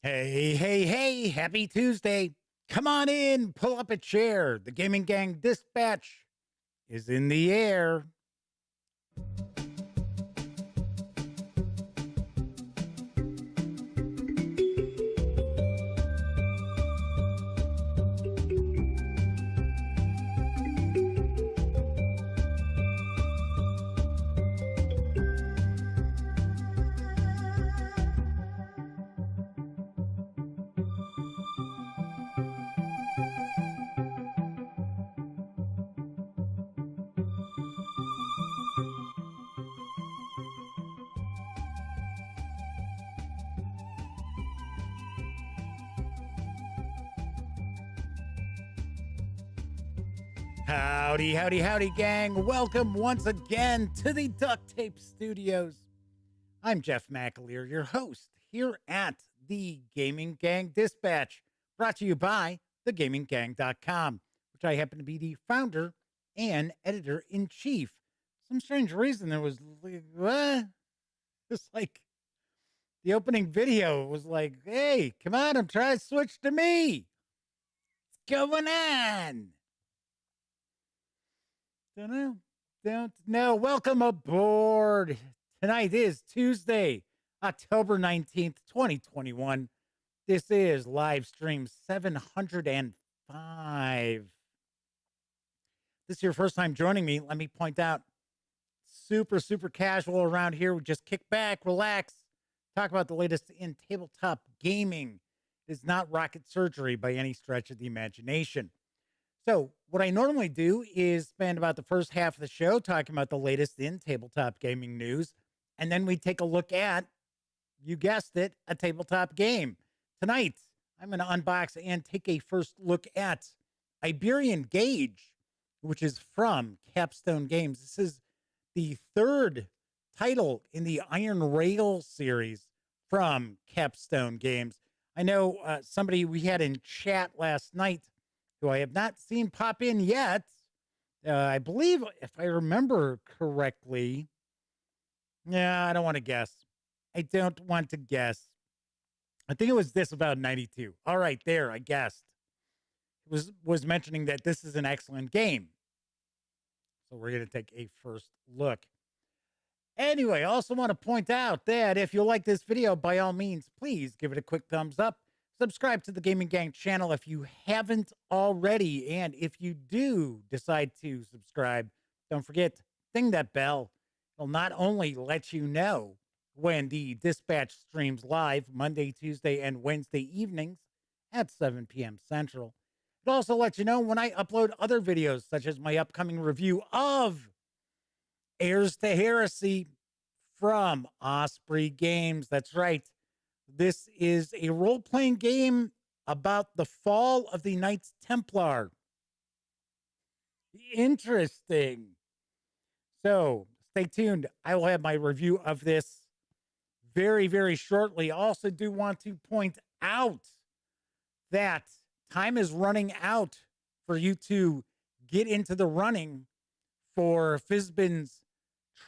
Hey, hey, hey, happy Tuesday. Come on in, pull up a chair. The Gaming Gang Dispatch is in the air. Howdy, howdy, howdy, gang. Welcome once again to the Duct Tape Studios. I'm Jeff McAleer, your host here at the Gaming Gang Dispatch, brought to you by thegaminggang.com, which I happen to be the founder and editor in chief. Some strange reason there was like, what? It's like the opening video was like, hey, come on, I'm trying to switch to me. What's going on? Don't know. Welcome aboard. Tonight is Tuesday, October 19th, 2021. This is live stream 705. This is your first time joining me. Let me point out, super casual around here. We just kick back, relax, talk about the latest in tabletop gaming. It is not rocket surgery by any stretch of the imagination. So what I normally do is spend about the first half of the show talking about the latest in tabletop gaming news. And then we take a look at, you guessed it, a tabletop game. Tonight, I'm going to unbox and take a first look at Iberian Gauge, which is from Capstone Games. This is the third title in the Iron Rail series from Capstone Games. I know somebody we had in chat last night who I have not seen pop in yet. I believe, if I remember correctly, I don't want to guess. I don't want to guess. I think it was this about 92. All right, there, I guessed. It was mentioning that this is an excellent game. So we're going to take a first look. Anyway, I also want to point out that if you like this video, by all means, please give it a quick thumbs up. Subscribe to the Gaming Gang channel if you haven't already. And if you do decide to subscribe, don't forget, ding that bell. It'll not only let you know when the dispatch streams live Monday, Tuesday, and Wednesday evenings at 7 p.m. Central. It'll also let you know when I upload other videos, such as my upcoming review of Heirs to Heresy from Osprey Games. That's right. This is a role-playing game about the fall of the Knights Templar. Interesting. So stay tuned. I will have my review of this very shortly. I also do want to point out that time is running out for you to get into the running for Fizban's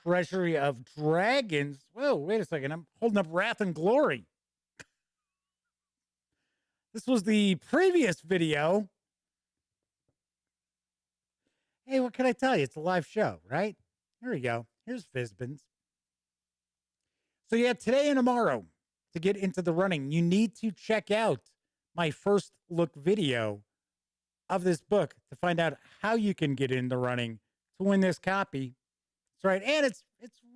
Treasury of Dragons. Whoa, wait a second. I'm holding up Wrath and Glory. This was the previous video. Hey, what can I tell you? It's a live show, right? Here we go. Here's Fizban's. So yeah, today and tomorrow, to get into the running, you need to check out my first look video of this book to find out how you can get in the running to win this copy. That's right. And it's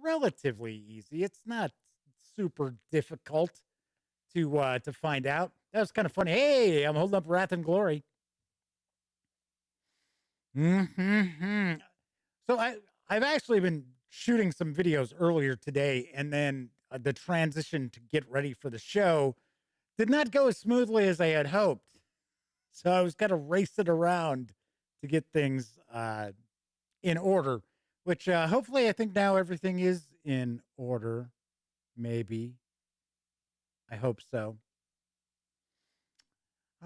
relatively easy. It's not super difficult to find out. That was kind of funny. Hey, I'm holding up Wrath and Glory. So I've actually been shooting some videos earlier today, and then the transition to get ready for the show did not go as smoothly as I had hoped. So I was kind of racing around to get things in order, which hopefully I think now everything is in order. Maybe. I hope so.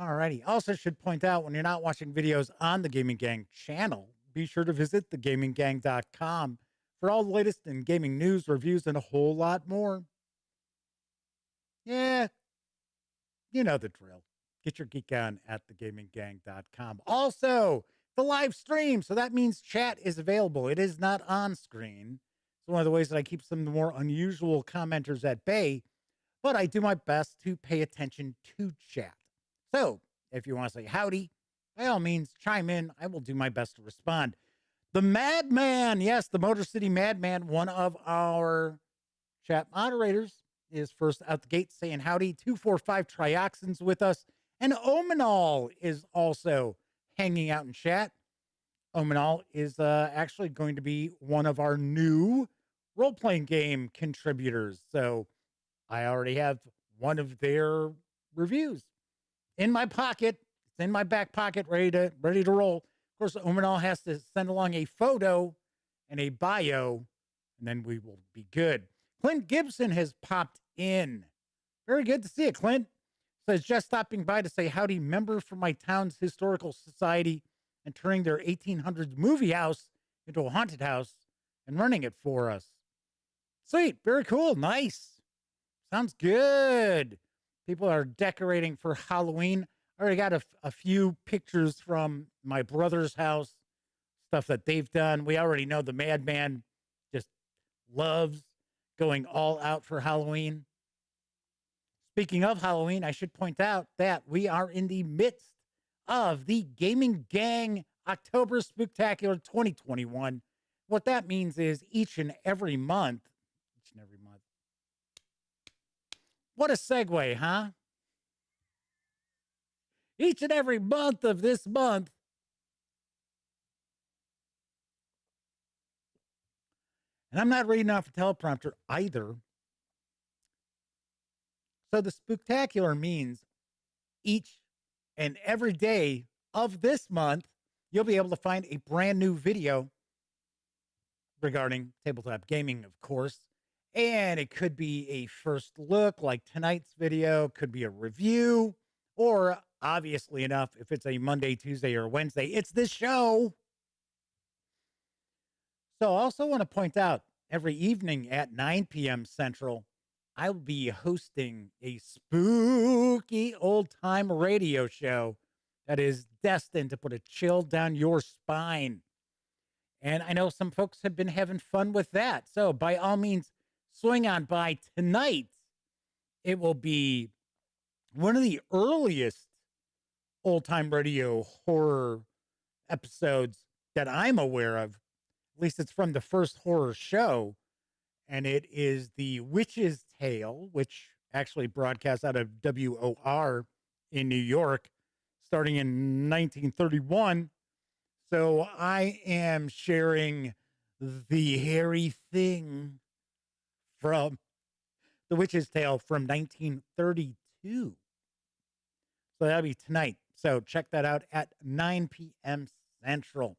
Alrighty. Also should point out, when you're not watching videos on the Gaming Gang channel, be sure to visit thegaminggang.com for all the latest in gaming news, reviews, and a whole lot more. Yeah. You know the drill. Get your geek on at thegaminggang.com. Also, the live stream. So that means chat is available. It is not on screen. It's one of the ways that I keep some of the more unusual commenters at bay, but I do my best to pay attention to chat. So if you want to say howdy, by all means, chime in. I will do my best to respond. The Madman, yes, the Motor City Madman, one of our chat moderators, is first out the gate saying howdy. 245 Trioxins with us. And Omanol is also hanging out in chat. Omanol is actually going to be one of our new role-playing game contributors. So I already have one of their reviews in my pocket. It's in my back pocket, ready to roll. Of course, Omanol has to send along a photo and a bio, and then we will be good. Clint Gibson has popped in. Very good to see you, Clint. Says, just stopping by to say howdy, member for my town's historical society and turning their 1800s movie house into a haunted house and running it for us. Sweet. Very cool. Nice. Sounds good. People are decorating for Halloween. I already got a few pictures from my brother's house, stuff that they've done. We already know the Madman just loves going all out for Halloween. Speaking of Halloween, I should point out that we are in the midst of the Gaming Gang October Spooktacular 2021. What that means is each and every month. What a segue, huh? Each and every month of this month, and I'm not reading off a teleprompter either. So the Spooktacular means each and every day of this month, you'll be able to find a brand new video regarding tabletop gaming, of course. And it could be a first look like tonight's video, could be a review, or obviously enough, if it's a Monday, Tuesday, or Wednesday, it's this show. So I also want to point out every evening at 9 p.m. Central, I'll be hosting a spooky old-time radio show that is destined to put a chill down your spine. And I know some folks have been having fun with that. So by all means, swing on by tonight. It will be one of the earliest old-time radio horror episodes that I'm aware of. At least it's from the first horror show. And it is The Witch's Tale, which actually broadcasts out of WOR in New York, starting in 1931. So I am sharing the hairy thing from The Witch's Tale from 1932. So that'll be tonight. So check that out at 9 p.m. Central.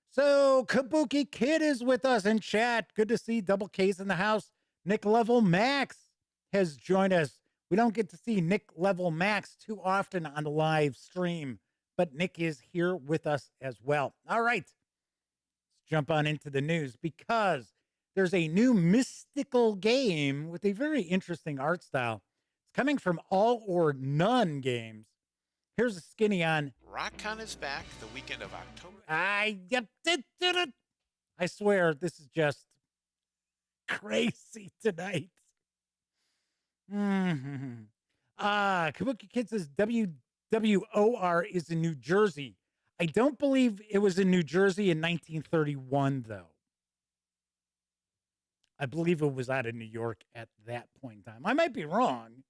So Kabuki Kid is with us in chat. Good to see Double K's in the house. Nick Level Max has joined us. We don't get to see Nick Level Max too often on the live stream, but Nick is here with us as well. All right, let's jump on into the news because there's a new mystical game with a very interesting art style. It's coming from All or None Games. Here's a skinny on RockCon is back the weekend of October. I swear this is just crazy tonight. Kabuki Kid says WWOR is in New Jersey. I don't believe it was in New Jersey in 1931, though. I believe it was out of New York at that point in time. I might be wrong,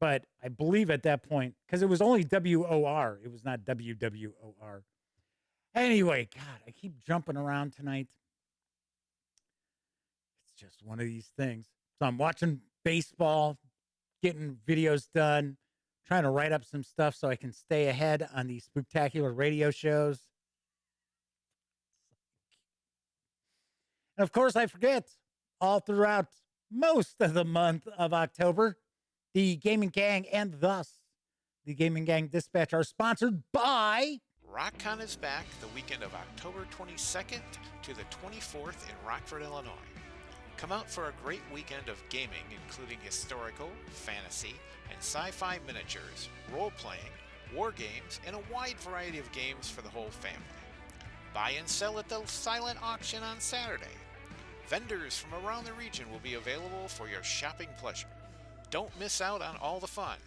but I believe at that point, because it was only WOR, it was not WWOR. Anyway, God, I keep jumping around tonight. It's just one of these things. So I'm watching baseball, getting videos done, trying to write up some stuff so I can stay ahead on these spectacular radio shows. And of course, I forget all throughout most of the month of October, the Gaming Gang and thus the Gaming Gang Dispatch are sponsored by RockCon is back the weekend of October 22nd to the 24th in Rockford, Illinois. Come out for a great weekend of gaming, including historical, fantasy, and sci-fi miniatures, role-playing, war games, and a wide variety of games for the whole family. Buy and sell at the silent auction on Saturday. Vendors from around the region will be available for your shopping pleasure. Don't miss out on all the fun.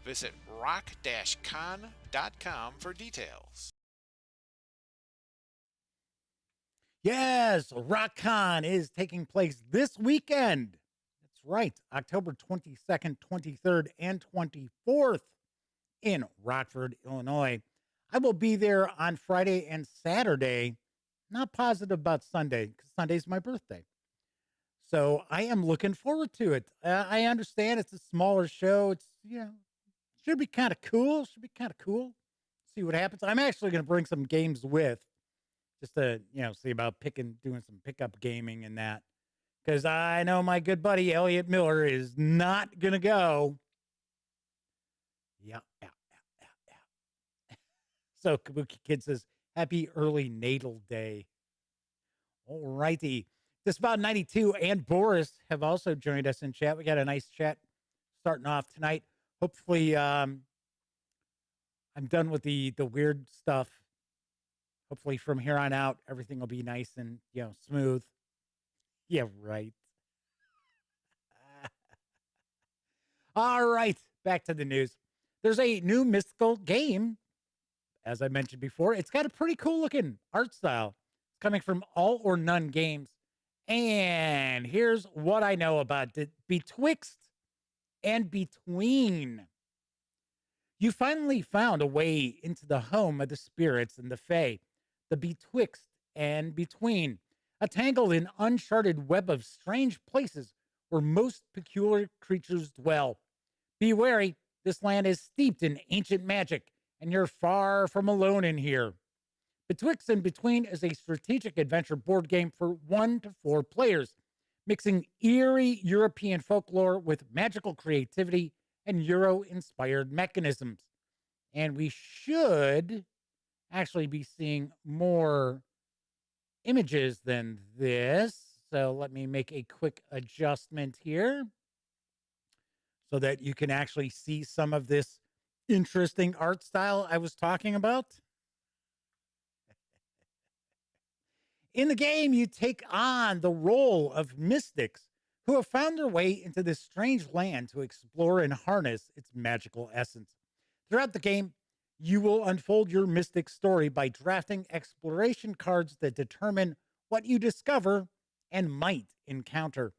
Visit rock-con.com for details. Yes, RockCon is taking place this weekend. That's right, October 22nd, 23rd, and 24th in Rockford, Illinois. I will be there on Friday and Saturday. Not positive about Sunday, because Sunday's my birthday. So I am looking forward to it. I understand it's a smaller show. It's, should be kind of cool. See what happens. I'm actually going to bring some games with, just to, see about doing some pickup gaming and that. Because I know my good buddy Elliot Miller is not going to go. Yeah. So Kabuki Kid says, happy early natal day. All righty. Just about 92 and Boris have also joined us in chat. We got a nice chat starting off tonight. Hopefully, I'm done with the weird stuff. Hopefully from here on out, everything will be nice and, smooth. Yeah, right. All right. Back to the news. There's a new mystical game. As I mentioned before, it's got a pretty cool looking art style. It's coming from All or None Games. And here's what I know about it. Betwixt and Between. You finally found a way into the home of the spirits and the fae. The Betwixt and Between. A tangled and uncharted web of strange places where most peculiar creatures dwell. Be wary, this land is steeped in ancient magic, and you're far from alone in here. Betwixt and Between is a strategic adventure board game for 1 to 4 players, mixing eerie European folklore with magical creativity and Euro-inspired mechanisms. And we should actually be seeing more images than this. So let me make a quick adjustment here so that you can actually see some of this interesting art style I was talking about. In the game, you take on the role of mystics who have found their way into this strange land to explore and harness its magical essence. Throughout the game, you will unfold your mystic story by drafting exploration cards that determine what you discover and might encounter.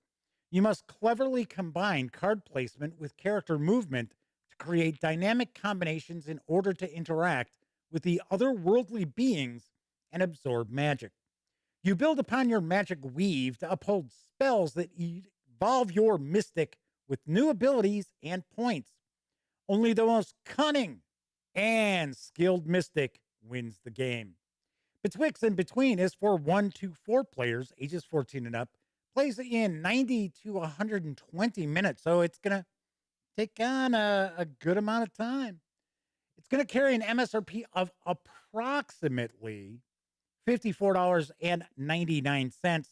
You must cleverly combine card placement with character movement to create dynamic combinations in order to interact with the otherworldly beings and absorb magic. You build upon your magic weave to uphold spells that evolve your mystic with new abilities and points. Only the most cunning and skilled mystic wins the game. Betwixt and Between is for 1 to 4 players, ages 14 and up, plays in 90 to 120 minutes, so it's going to take on a good amount of time. It's going to carry an MSRP of approximately $54.99. Of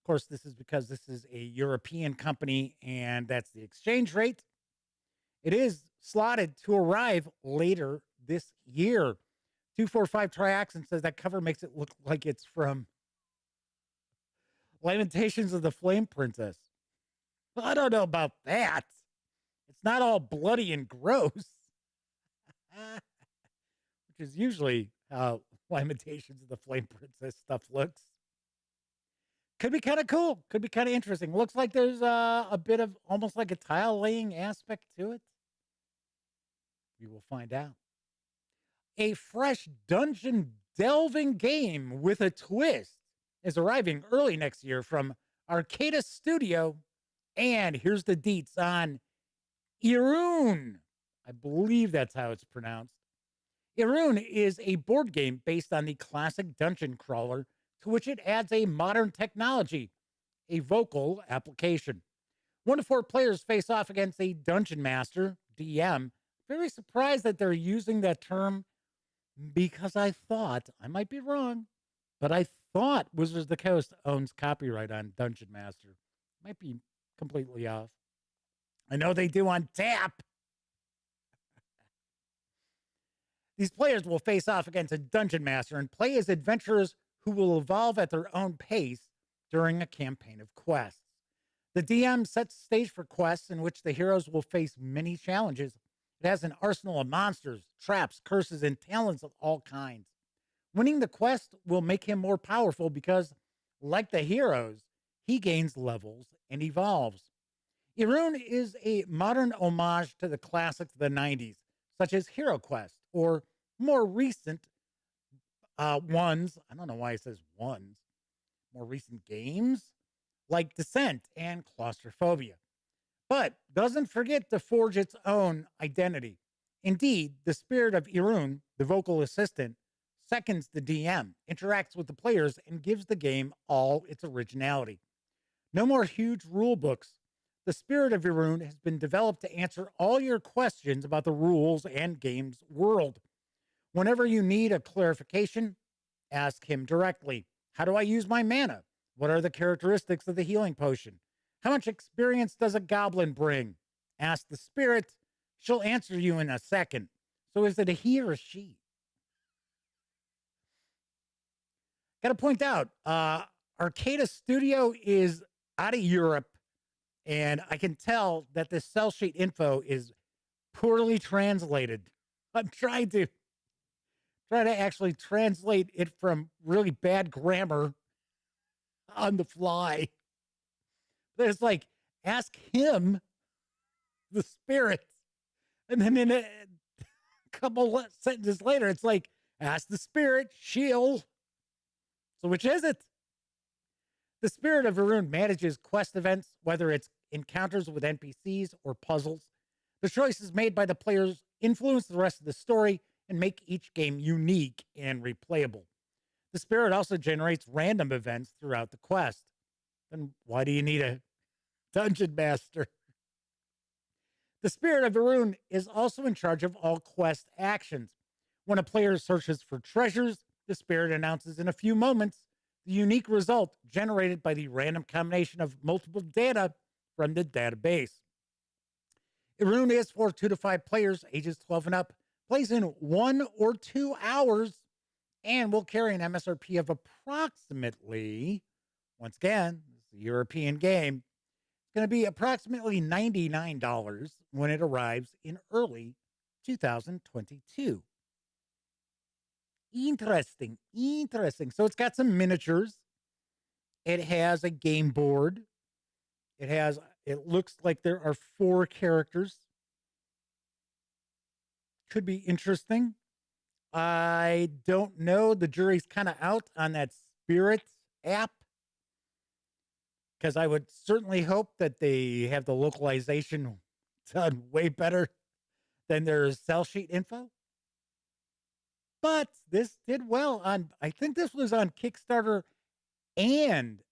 course, this is because this is a European company, and that's the exchange rate. It is slotted to arrive later this year. 245 Triaxon says that cover makes it look like it's from Lamentations of the Flame Princess. Well, I don't know about that. It's not all bloody and gross, which is usually how Lamentations of the Flame Princess stuff looks. Could be kind of cool. Could be kind of interesting. Looks like there's a bit of almost like a tile laying aspect to it. We will find out. A fresh dungeon delving game with a twist is arriving early next year from Akada Studio. And here's the deets on Irune. I believe that's how it's pronounced. Irune is a board game based on the classic dungeon crawler, to which it adds a modern technology, a vocal application. 1 to 4 players face off against a dungeon master, DM. Very surprised that they're using that term, because I thought, I might be wrong, but I thought Wizards of the Coast owns copyright on Dungeon Master. Might be completely off. I know they do on tap. These players will face off against a dungeon master and play as adventurers who will evolve at their own pace during a campaign of quests. The DM sets the stage for quests in which the heroes will face many challenges. It has an arsenal of monsters, traps, curses, and talents of all kinds. Winning the quest will make him more powerful because, like the heroes, he gains levels and evolves. Irune is a modern homage to the classics of the 90s, such as Hero Quest, or more recent ones. I don't know why it says ones. More recent games like Descent and Claustrophobia. But doesn't forget to forge its own identity. Indeed, the spirit of Irune, the vocal assistant, seconds the DM, interacts with the players, and gives the game all its originality. No more huge rule books. The spirit of Irune has been developed to answer all your questions about the rules and game's world. Whenever you need a clarification, ask him directly. How do I use my mana? What are the characteristics of the healing potion? How much experience does a goblin bring? Ask the spirit. She'll answer you in a second. So is it a he or a she? Got to point out, Akada Studio is out of Europe, and I can tell that the sell sheet info is poorly translated. I'm trying to actually translate it from really bad grammar on the fly. But it's like, ask him, the spirit. And then in a couple sentences later, it's like, ask the spirit, she'll. So which is it? The spirit of Irune manages quest events, whether it's encounters with NPCs or puzzles. The choices made by the players influence the rest of the story and make each game unique and replayable. The spirit also generates random events throughout the quest. Then why do you need a dungeon master? The spirit of Irune is also in charge of all quest actions. When a player searches for treasures, the spirit announces in a few moments the unique result generated by the random combination of multiple data from the database. Irune is for 2 to 5 players, ages 12 and up, plays in 1 or 2 hours, and will carry an MSRP of approximately, once again, it's a European game, it's going to be approximately $99 when it arrives in early 2022. Interesting. So it's got some miniatures. It has a game board. It looks like there are 4 characters. Could be interesting. I don't know. The jury's kind of out on that Spirit app, because I would certainly hope that they have the localization done way better than their sell sheet info. But this did well on, I think this was on Kickstarter and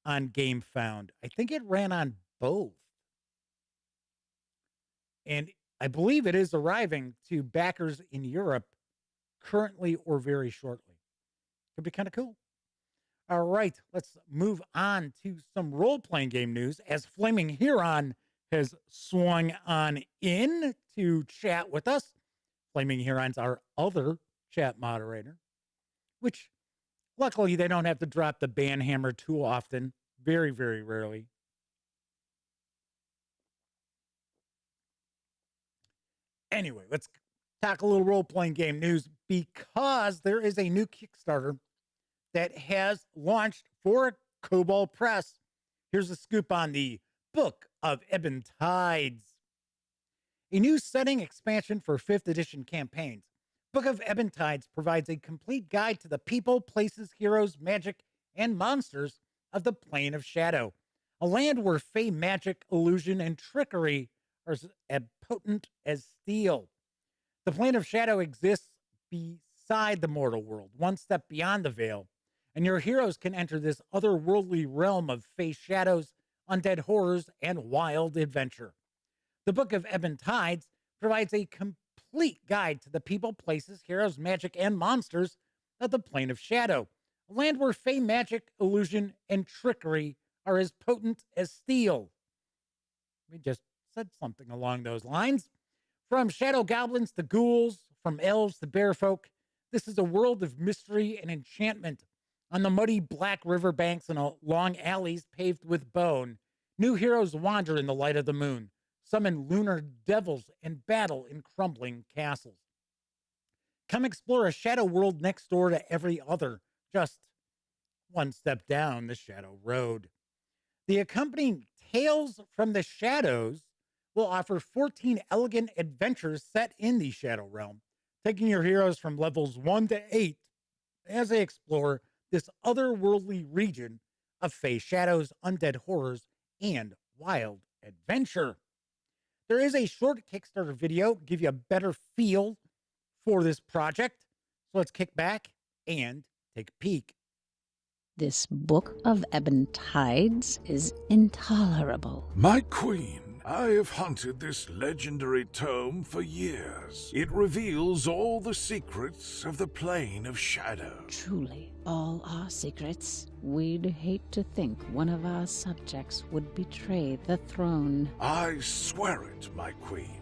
on GameFound. I think it ran on both. And I believe it is arriving to backers in Europe currently or very shortly. Could be kind of cool. All right, let's move on to some role-playing game news as Flaming Huron has swung on in to chat with us. Flaming Huron's our other chat moderator, which luckily they don't have to drop the ban hammer too often. Very, very rarely. Anyway, let's talk a little role-playing game news, because there is a new Kickstarter that has launched for Kobold Press. Here's a scoop on the Book of Ebon Tides, a new setting expansion for 5th edition campaigns. Book of Ebon Tides provides a complete guide to the people, places, heroes, magic, and monsters of the Plane of Shadow, a land where fey magic, illusion, and trickery are as potent as steel. The Plane of Shadow exists beside the mortal world, one step beyond the veil, and your heroes can enter this otherworldly realm of fey shadows, undead horrors, and wild adventure. The Book of Ebon Tides provides a complete guide to the people, places, heroes, magic, and monsters of the Plane of Shadow, a land where fey magic, illusion, and trickery are as potent as steel. We just said something along those lines. From shadow goblins to ghouls, from elves to bear folk, this is a world of mystery and enchantment. On the muddy black river banks and long alleys paved with bone, new heroes wander in the light of the moon, summon lunar devils, and battle in crumbling castles. Come explore a shadow world next door to every other, just one step down the shadow road. The accompanying Tales from the Shadows will offer 14 elegant adventures set in the Shadow Realm, taking your heroes from levels 1 to 8 as they explore this otherworldly region of fey shadows, undead horrors, and wild adventure. There is a short Kickstarter video to give you a better feel for this project. So let's kick back and take a peek. This book of ebon tides is intolerable. My queen, I have hunted this legendary tome for years. It reveals all the secrets of the plane of shadow. Truly, all our secrets. We'd hate to think one of our subjects would betray the throne. I swear it, my queen.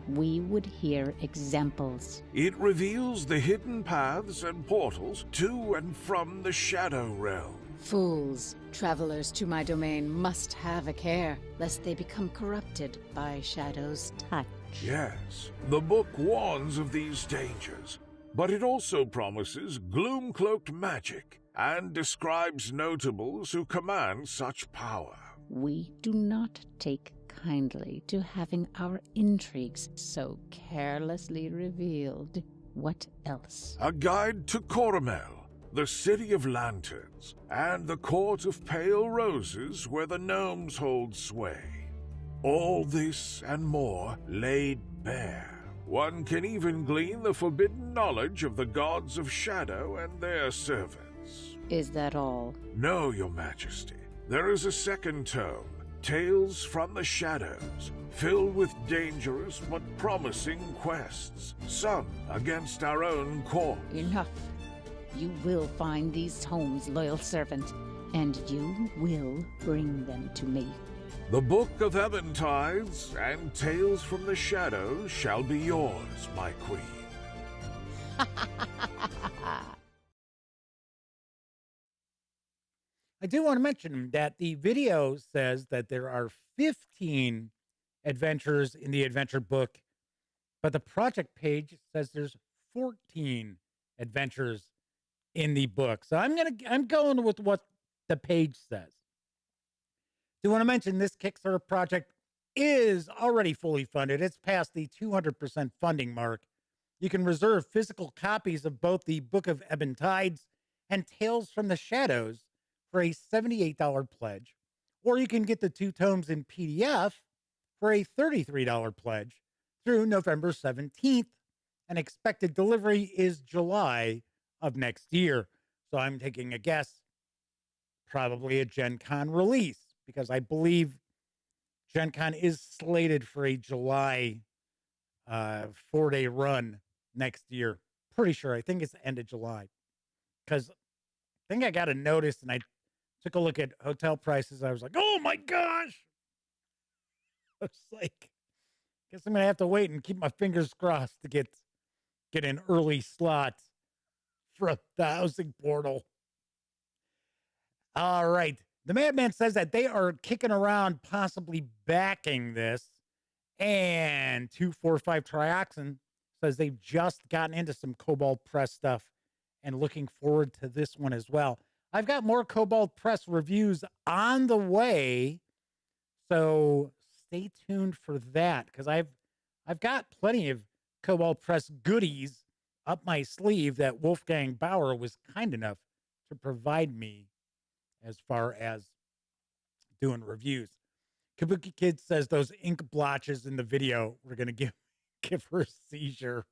We would hear examples. It reveals the hidden paths and portals to and from the shadow realm. Fools, travelers to my domain must have a care, lest they become corrupted by Shadow's touch. Yes, the book warns of these dangers, but it also promises gloom-cloaked magic and describes notables who command such power. We do not take kindly to having our intrigues so carelessly revealed. What else? A guide to Coromel, the city of lanterns, and the court of pale roses where the gnomes hold sway. All this and more laid bare. One can even glean the forbidden knowledge of the gods of shadow and their servants. Is that all? No, your majesty. There is a second tome, Tales from the Shadows, filled with dangerous but promising quests, some against our own court. Enough. You will find these tomes, loyal servant, and you will bring them to me. The Book of Ebon Tides and Tales from the Shadows shall be yours, my queen. I do want to mention that the video says that there are 15 adventures in the adventure book, but the project page says there's 14 adventures in the book. So I'm going with what the page says. Do want to mention this Kickstarter project is already fully funded. It's past the 200% funding mark. You can reserve physical copies of both the Book of Ebon Tides and Tales from the Shadows for a $78 pledge, or you can get the 2 tomes in PDF for a $33 pledge through November 17th. And expected delivery is July of next year. So I'm taking a guess, probably a Gen Con release, because I believe Gen Con is slated for a July 4-day run next year. Pretty sure. I think it's the end of July. Because I think I got a notice and I took a look at hotel prices. I was like, oh my gosh. I was like, guess I'm going to have to wait and keep my fingers crossed to get an early slot for the housing portal. All right. The Madman says that they are kicking around possibly backing this. And 245 Trioxin says they've just gotten into some Kobold Press stuff and looking forward to this one as well. I've got more Kobold Press reviews on the way, so stay tuned for that, because I've got plenty of Kobold Press goodies up my sleeve that Wolfgang Bauer was kind enough to provide me as far as doing reviews. Kabuki Kid says those ink blotches in the video were going to give her a seizure.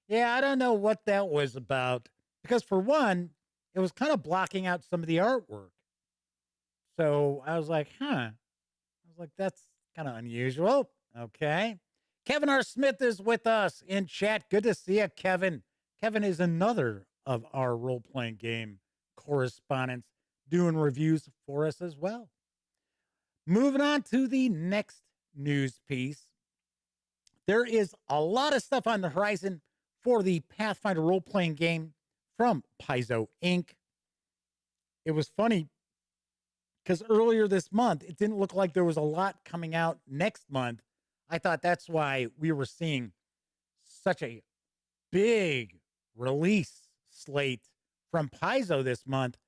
Yeah, I don't know what that was about, because for one, it was kind of blocking out some of the artwork. So I was like, that's kind of unusual. Okay. Kevin R. Smith is with us in chat. Good to see you, Kevin. Kevin is another of our role-playing game correspondents. doing reviews for us as well. Moving on to the next news piece. There is a lot of stuff on the horizon for the Pathfinder role-playing game from Paizo Inc. It was funny because earlier this month, it didn't look like there was a lot coming out next month. I thought that's why we were seeing such a big release slate from Paizo this month.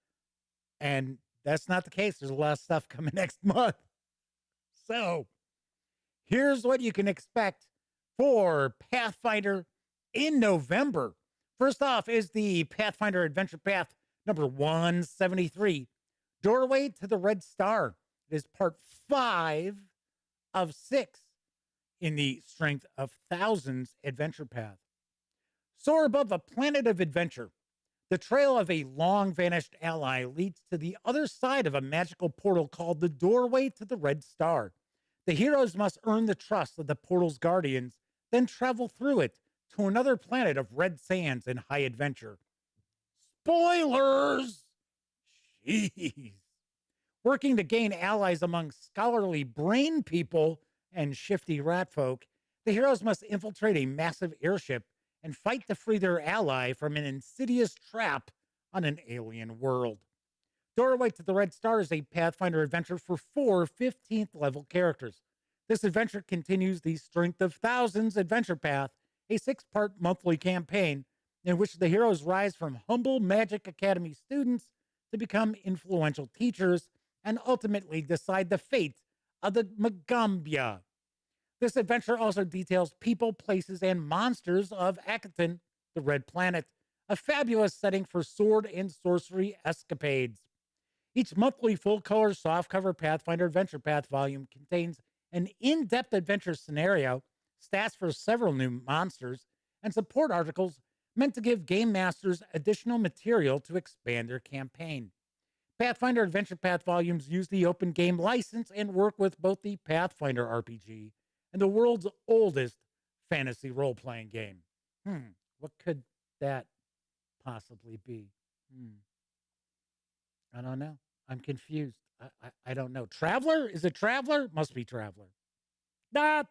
And that's not the case. There's a lot of stuff coming next month. So here's what you can expect for Pathfinder in November. First off is the Pathfinder Adventure Path number 173, Doorway to the Red Star. It is part 5 of 6 in the Strength of Thousands adventure path. Soar above a planet of adventure. The trail of a long-vanished ally leads to the other side of a magical portal called the Doorway to the Red Star. The heroes must earn the trust of the portal's guardians, then travel through it to another planet of red sands and high adventure. Spoilers! Jeez. Working to gain allies among scholarly brain people and shifty rat folk, the heroes must infiltrate a massive airship and fight to free their ally from an insidious trap on an alien world. Doorway to the Red Star is a Pathfinder adventure for 4 15th level characters. This adventure continues the Strength of Thousands adventure path, a 6-part monthly campaign in which the heroes rise from humble Magic Academy students to become influential teachers and ultimately decide the fate of the Magambia. This adventure also details people, places, and monsters of Akaton, the Red Planet, a fabulous setting for sword and sorcery escapades. Each monthly full-color softcover Pathfinder Adventure Path volume contains an in-depth adventure scenario, stats for several new monsters, and support articles meant to give game masters additional material to expand their campaign. Pathfinder Adventure Path volumes use the open game license and work with both the Pathfinder RPG and the world's oldest fantasy role-playing game. What could that possibly be? I don't know. I'm confused. I don't know. Traveler? Is it Traveler? Must be Traveler. Nah.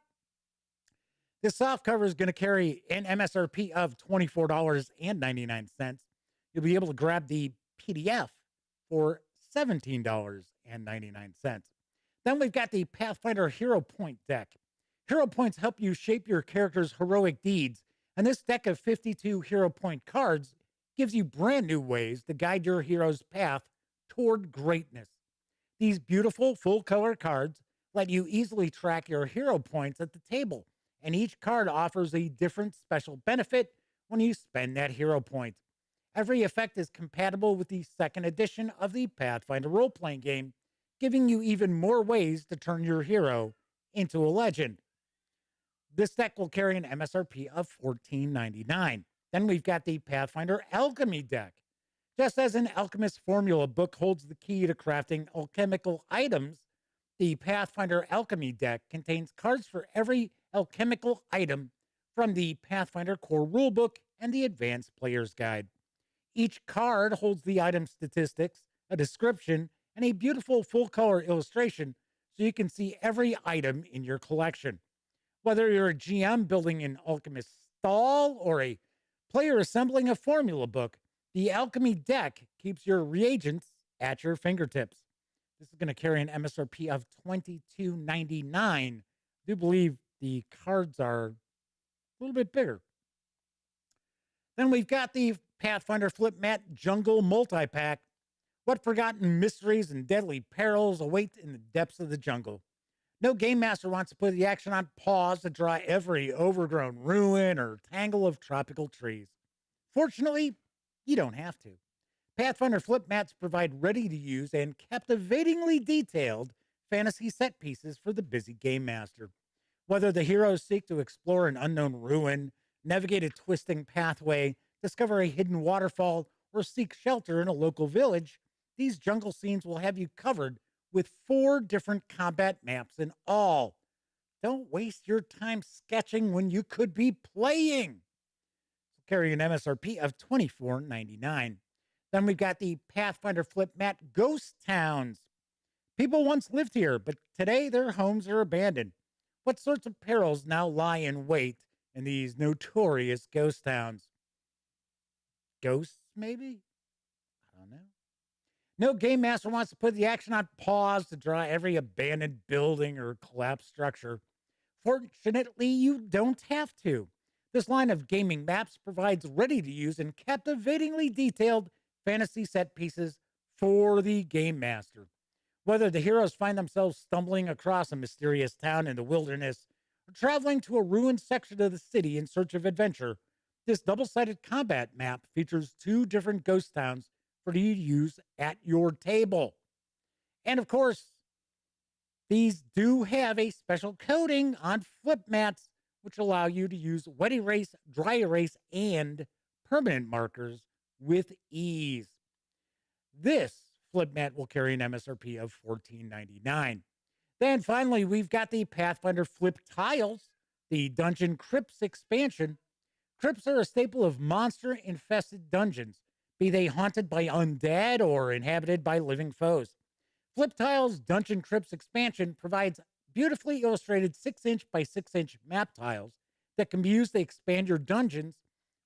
This softcover is going to carry an MSRP of $24.99. You'll be able to grab the PDF for $17.99. Then we've got the Pathfinder Hero Point deck. Hero Points help you shape your character's heroic deeds, and this deck of 52 Hero Point cards gives you brand new ways to guide your hero's path toward greatness. These beautiful full-color cards let you easily track your hero points at the table, and each card offers a different special benefit when you spend that hero point. Every effect is compatible with the second edition of the Pathfinder role-playing game, giving you even more ways to turn your hero into a legend. This deck will carry an MSRP of $14.99. Then we've got the Pathfinder Alchemy deck. Just as an alchemist formula book holds the key to crafting alchemical items, the Pathfinder Alchemy deck contains cards for every alchemical item from the Pathfinder core rulebook and the Advanced Player's Guide. Each card holds the item statistics, a description, and a beautiful full-color illustration so you can see every item in your collection. Whether you're a GM building an alchemist stall or a player assembling a formula book, the Alchemy deck keeps your reagents at your fingertips. This is going to carry an MSRP of $22.99. I do believe the cards are a little bit bigger. Then we've got the Pathfinder Flip Mat Jungle Multi-Pack. What forgotten mysteries and deadly perils await in the depths of the jungle? No game master wants to put the action on pause to draw every overgrown ruin or tangle of tropical trees. Fortunately, you don't have to. Pathfinder Flip Mats provide ready-to-use and captivatingly detailed fantasy set pieces for the busy game master. Whether the heroes seek to explore an unknown ruin, navigate a twisting pathway, discover a hidden waterfall, or seek shelter in a local village, these jungle scenes will have you covered with 4 different combat maps in all. Don't waste your time sketching when you could be playing. Carrying an MSRP of $24.99. Then we've got the Pathfinder flip mat Ghost Towns. People once lived here, but today their homes are abandoned. What sorts of perils now lie in wait in these notorious ghost towns? Ghosts, maybe? I don't know. No game master wants to put the action on pause to draw every abandoned building or collapsed structure. Fortunately, you don't have to. This line of gaming maps provides ready-to-use and captivatingly detailed fantasy set pieces for the game master. Whether the heroes find themselves stumbling across a mysterious town in the wilderness or traveling to a ruined section of the city in search of adventure, this double-sided combat map features 2 different ghost towns for you to use at your table. And of course, these do have a special coating on flip mats, which allow you to use wet erase, dry erase, and permanent markers with ease. This flip mat will carry an MSRP of $14.99. Then finally, we've got the Pathfinder Flip Tiles, the Dungeon Crypts expansion. Crypts are a staple of monster-infested dungeons, be they haunted by undead or inhabited by living foes. Flip Tiles Dungeon Crypts expansion provides beautifully illustrated 6-inch by 6-inch map tiles that can be used to expand your dungeons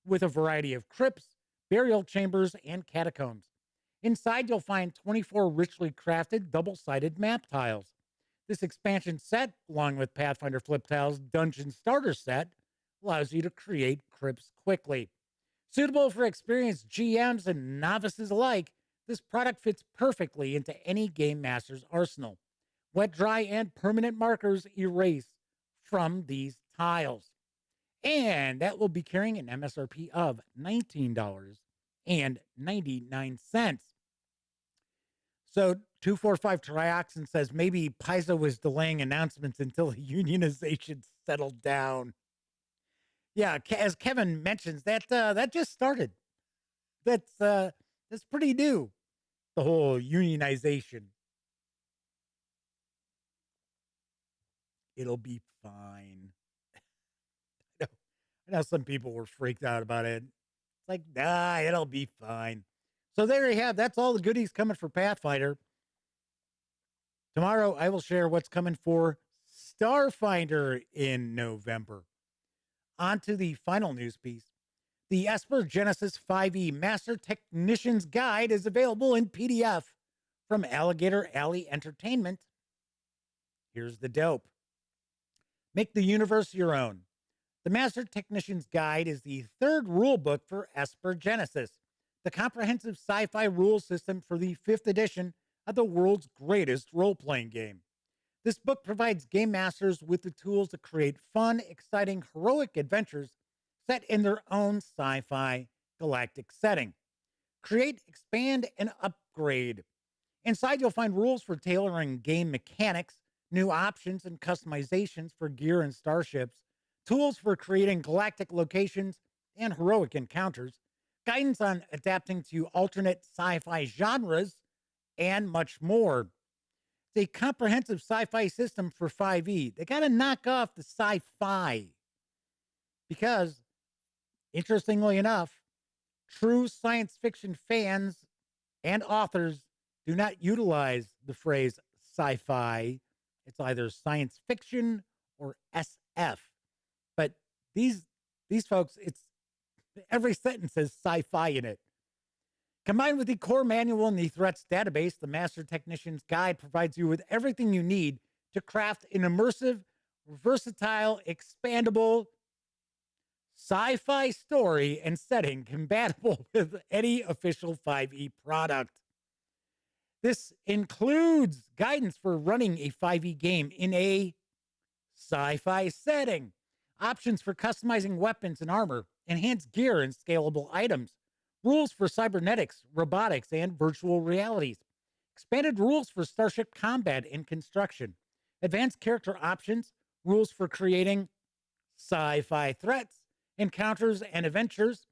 with a variety of crypts, burial chambers, and catacombs. Inside, you'll find 24 richly crafted double-sided map tiles. This expansion set, along with Pathfinder Flip Tiles Dungeon Starter Set, allows you to create crypts quickly. Suitable for experienced GMs and novices alike, this product fits perfectly into any game master's arsenal. Wet, dry, and permanent markers erase from these tiles. And that will be carrying an MSRP of $19.99. So 245 Trioxin says maybe Paizo was delaying announcements until unionization settled down. Yeah, as Kevin mentions, that just started. That's pretty new, the whole unionization. It'll be fine. I know some people were freaked out about it. It's like, nah, it'll be fine. So there you have. That's all the goodies coming for Pathfinder. Tomorrow, I will share what's coming for Starfinder in November. On to the final news piece. The Esper Genesis 5e Master Technician's Guide is available in PDF from Alligator Alley Entertainment. Here's the dope. Make the universe your own. The Master Technician's Guide is the 3rd rule book for Esper Genesis, the comprehensive sci-fi rule system for the 5th edition of the world's greatest role-playing game. This book provides game masters with the tools to create fun, exciting, heroic adventures set in their own sci-fi galactic setting. Create, expand, and upgrade. Inside, you'll find rules for tailoring game mechanics, new options and customizations for gear and starships, tools for creating galactic locations and heroic encounters, guidance on adapting to alternate sci-fi genres, and much more. It's a comprehensive sci-fi system for 5e. They got to knock off the sci-fi because, interestingly enough, true science fiction fans and authors do not utilize the phrase sci-fi. It's either science fiction or SF. But these folks, it's every sentence says sci-fi in it. Combined with the core manual and the threats database, the Master Technician's Guide provides you with everything you need to craft an immersive, versatile, expandable sci-fi story and setting compatible with any official 5e product. This includes guidance for running a 5e game in a sci-fi setting, options for customizing weapons and armor, enhanced gear and scalable items, rules for cybernetics, robotics, and virtual realities, expanded rules for starship combat and construction, advanced character options, rules for creating sci-fi threats, encounters, and adventures,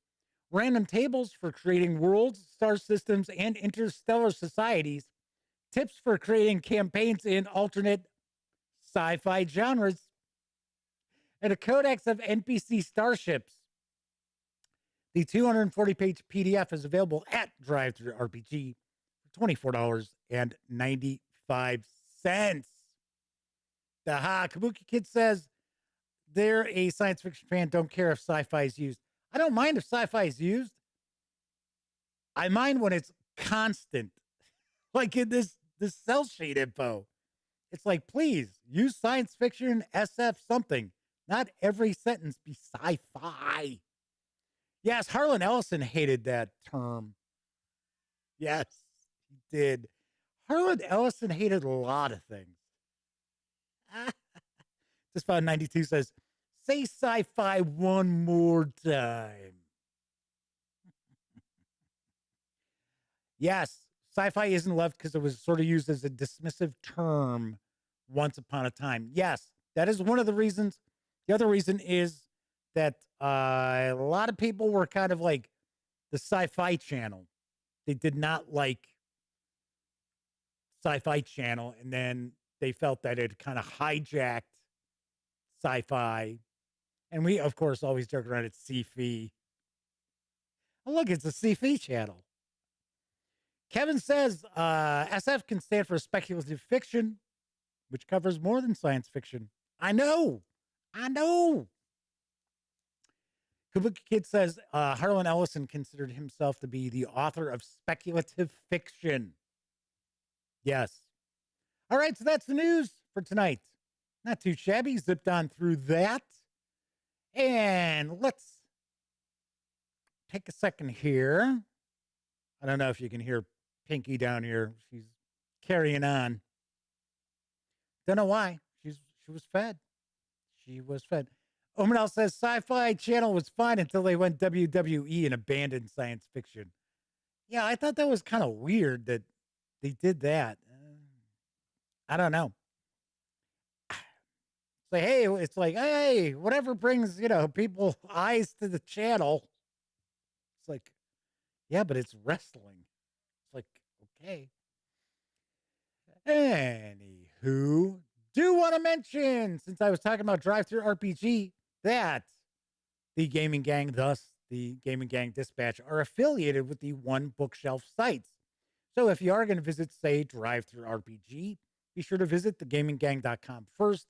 random tables for creating worlds, star systems, and interstellar societies, tips for creating campaigns in alternate sci-fi genres, and a codex of NPC starships. The 240-page PDF is available at Drive-Thru RPG for $24.95. Aha, Kabuki Kid says they're a science fiction fan, don't care if sci-fi is used. I don't mind if sci-fi is used. I mind when it's constant. Like in this cell sheet info. It's like, please use science fiction, SF, something. Not every sentence be sci-fi. Yes, Harlan Ellison hated that term. Yes, he did. Harlan Ellison hated a lot of things. Just found 92 says, say sci-fi one more time. Yes, sci-fi isn't loved because it was sort of used as a dismissive term once upon a time. Yes, that is one of the reasons. The other reason is that a lot of people were kind of like the Sci-Fi Channel. They did not like Sci-Fi Channel, and then they felt that it kind of hijacked sci-fi. And we, of course, always joke around it's sci-fi. Oh, look, it's a sci-fi channel. Kevin says SF can stand for speculative fiction, which covers more than science fiction. I know. Kabuki Kid says Harlan Ellison considered himself to be the author of speculative fiction. Yes. All right, so that's the news for tonight. Not too shabby. Zipped on through that. And let's take a second here. I don't know if you can hear Pinky down here. She's carrying on. Don't know why. She was fed. She was fed. Omanel says Sci-Fi Channel was fine until they went WWE and abandoned science fiction. Yeah, I thought that was kind of weird that they did that. I don't know. It's like, hey, whatever brings, people eyes to the channel. It's like, yeah, but it's wrestling. It's like, okay. Anywho, do want to mention, since I was talking about Drive-Thru RPG, that the Gaming Gang, thus the Gaming Gang Dispatch, are affiliated with the One Bookshelf sites. So if you are going to visit, say, Drive-Thru RPG, be sure to visit thegaminggang.com first.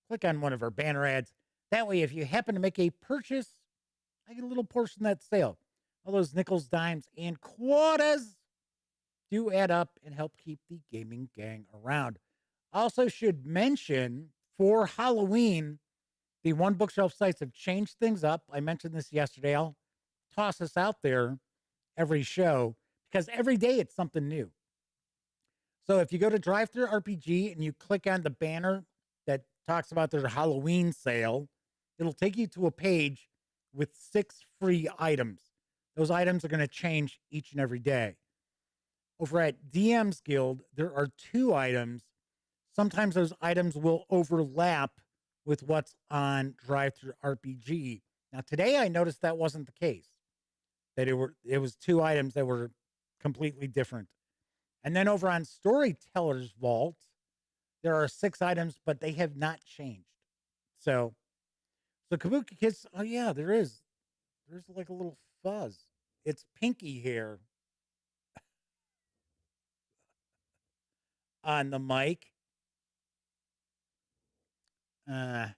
Click on one of our banner ads. That way, if you happen to make a purchase, I get a little portion of that sale. All those nickels, dimes, and quarters do add up and help keep the Gaming Gang around. Also should mention, for Halloween, the One Bookshelf sites have changed things up. I mentioned this yesterday. I'll toss this out there every show because every day it's something new. So if you go to Drive-Thru RPG and you click on the banner that talks about their Halloween sale, it'll take you to a page with 6 free items. Those items are going to change each and every day. Over at DM's Guild, there are 2 items. Sometimes those items will overlap with what's on Drive-Thru RPG. Now, today I noticed that wasn't the case. That it was 2 items that were completely different. And then over on Storyteller's Vault, there are 6 items, but they have not changed. So Kabuki Kids, oh yeah, there is. There's like a little fuzz. It's Pinky hair on the mic. That's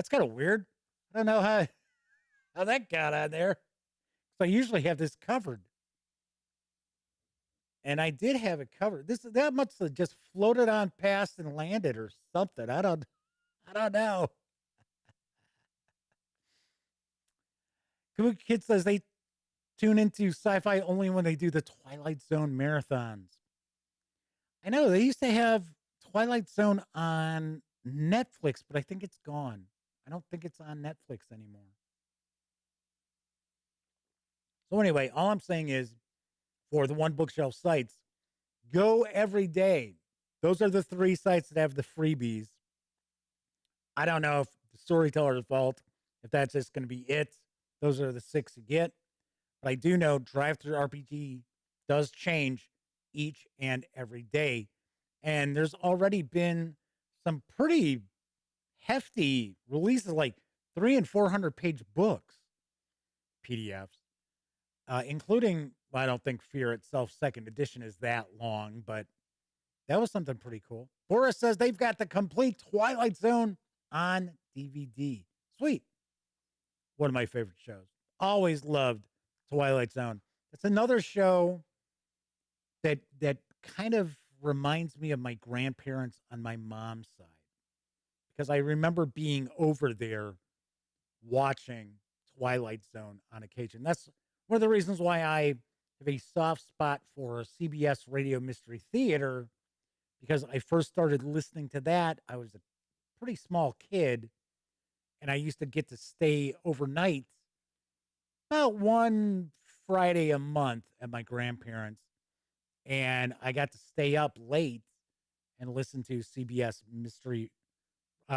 kind of weird. I don't know how that got on there. So I usually have this covered. And I did have it covered. That must have just floated on past and landed or something. I don't know. Kabuki Kid says they tune into Sci-Fi only when they do the Twilight Zone marathons. I know they used to have Twilight Zone on Netflix, but I think it's gone. I don't think it's on Netflix anymore. So anyway, all I'm saying is, for the One Bookshelf sites, go every day. Those are the 3 sites that have the freebies. I don't know if the Storyteller's Vault, if that's just going to be it. Those are the 6 you get. But I do know Drive-Thru RPG does change each and every day. And there's already been some pretty hefty releases, like 300 and 400 page books. PDFs, including, well, I don't think Fear itself second edition is that long, but that was something pretty cool. Boris says they've got the complete Twilight Zone on DVD. Sweet. One of my favorite shows. Always loved Twilight Zone. It's another show that kind of reminds me of my grandparents on my mom's side, because I remember being over there watching Twilight Zone on occasion. That's one of the reasons why I have a soft spot for CBS Radio Mystery Theater, because I first started listening to that. I was a pretty small kid, and I used to get to stay overnight about one Friday a month at my grandparents', and I got to stay up late and listen to CBS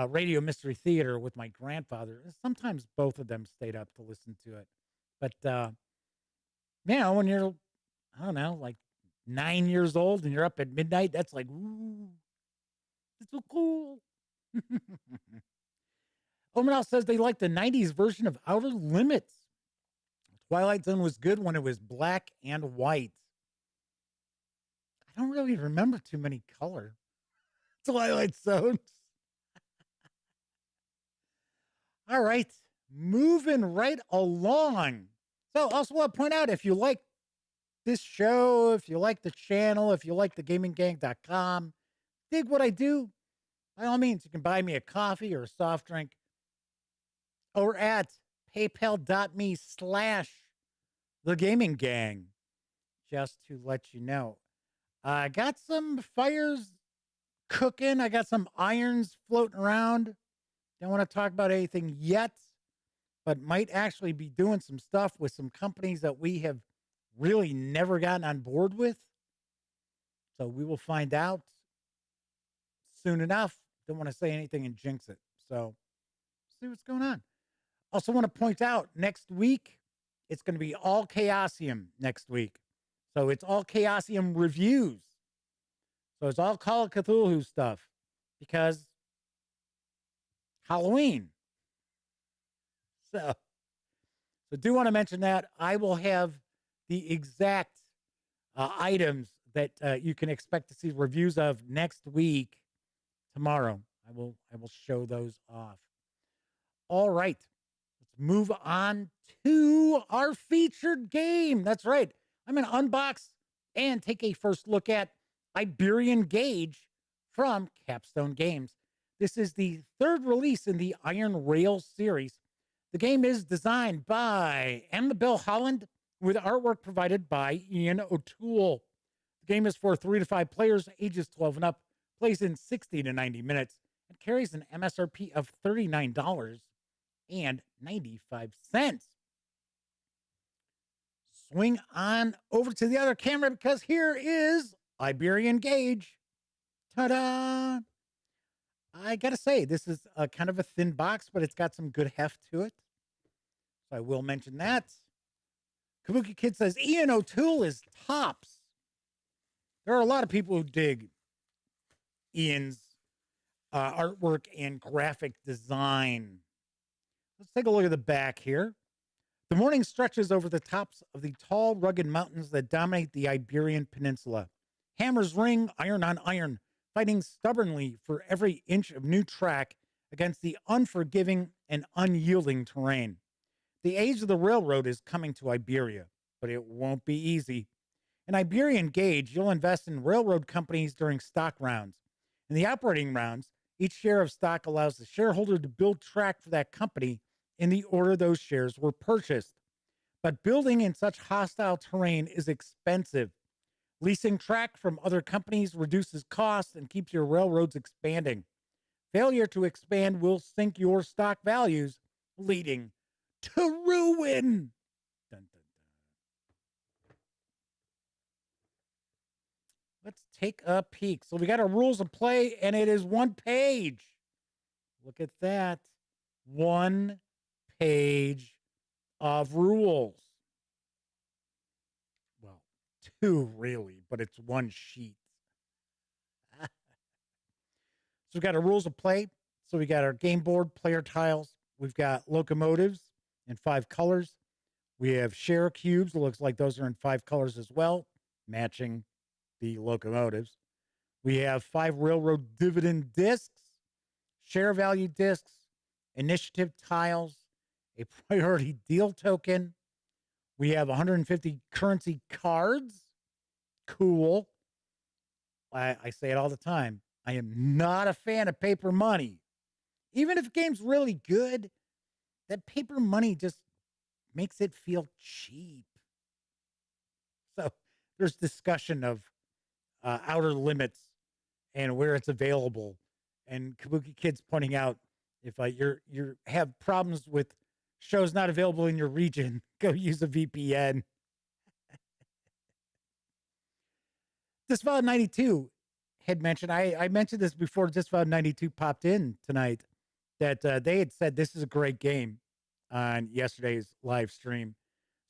Radio Mystery Theater with my grandfather. Sometimes both of them stayed up to listen to it. But, when you're, I don't know, like 9 years old and you're up at midnight, that's like, ooh, it's so cool. Omenal says they like the 90s version of Outer Limits. Twilight Zone was good when it was black and white. I don't really remember too many color Twilight Zones. All right, moving right along. So also want to point out, if you like this show, if you like the channel, if you like the gaminggang.com, dig what I do, by all means, you can buy me a coffee or a soft drink over at paypal.me/thegaminggang, just to let you know. I got some fires cooking. I got some irons floating around. Don't want to talk about anything yet, but might actually be doing some stuff with some companies that we have really never gotten on board with. So we will find out soon enough. Don't want to say anything and jinx it. So see what's going on. Also want to point out, next week, it's going to be all Chaosium next week. So it's all Chaosium reviews. So it's all Call of Cthulhu stuff, because Halloween. So do want to mention that. I will have the exact items that you can expect to see reviews of next week tomorrow. I will show those off. All right. Let's move on to our featured game. That's right. I'm going to unbox and take a first look at Iberian Gauge from Capstone Games. This is the third release in the Iron Rail series. The game is designed by Annabelle Holland with artwork provided by Ian O'Toole. The game is for 3 to 5 players, ages 12 and up, plays in 60 to 90 minutes, and carries an MSRP of $39.95. Swing on over to the other camera, because here is Iberian Gauge. Ta-da! I gotta say, this is a kind of a thin box, but it's got some good heft to it. So I will mention that. Kabuki Kid says, Ian O'Toole is tops. There are a lot of people who dig Ian's artwork and graphic design. Let's take a look at the back here. The morning stretches over the tops of the tall, rugged mountains that dominate the Iberian Peninsula. Hammers ring iron on iron, fighting stubbornly for every inch of new track against the unforgiving and unyielding terrain. The age of the railroad is coming to Iberia, but it won't be easy. In Iberian Gauge, you'll invest in railroad companies during stock rounds. In the operating rounds, each share of stock allows the shareholder to build track for that company in the order those shares were purchased. But building in such hostile terrain is expensive. Leasing track from other companies reduces costs and keeps your railroads expanding. Failure to expand will sink your stock values, leading to ruin. Dun, dun, dun. Let's take a peek. So we got our rules of play, and it is one page. Look at that. One page of rules. Well, two really, but it's one sheet. So we've got our rules of play. So we got our game board, player tiles. We've got locomotives in 5 colors. We have share cubes. It looks like those are in 5 colors as well, matching the locomotives. We have 5 railroad dividend discs, share value discs, initiative tiles, a priority deal token. We have 150 currency cards. Cool. I say it all the time. I am not a fan of paper money. Even if a game's really good, that paper money just makes it feel cheap. So there's discussion of outer limits and where it's available. And Kabuki Kid's pointing out if you have problems with shows not available in your region, go use a VPN. Disavowed 92 had mentioned, I mentioned this before Disavowed 92 popped in tonight, that they had said this is a great game on yesterday's live stream.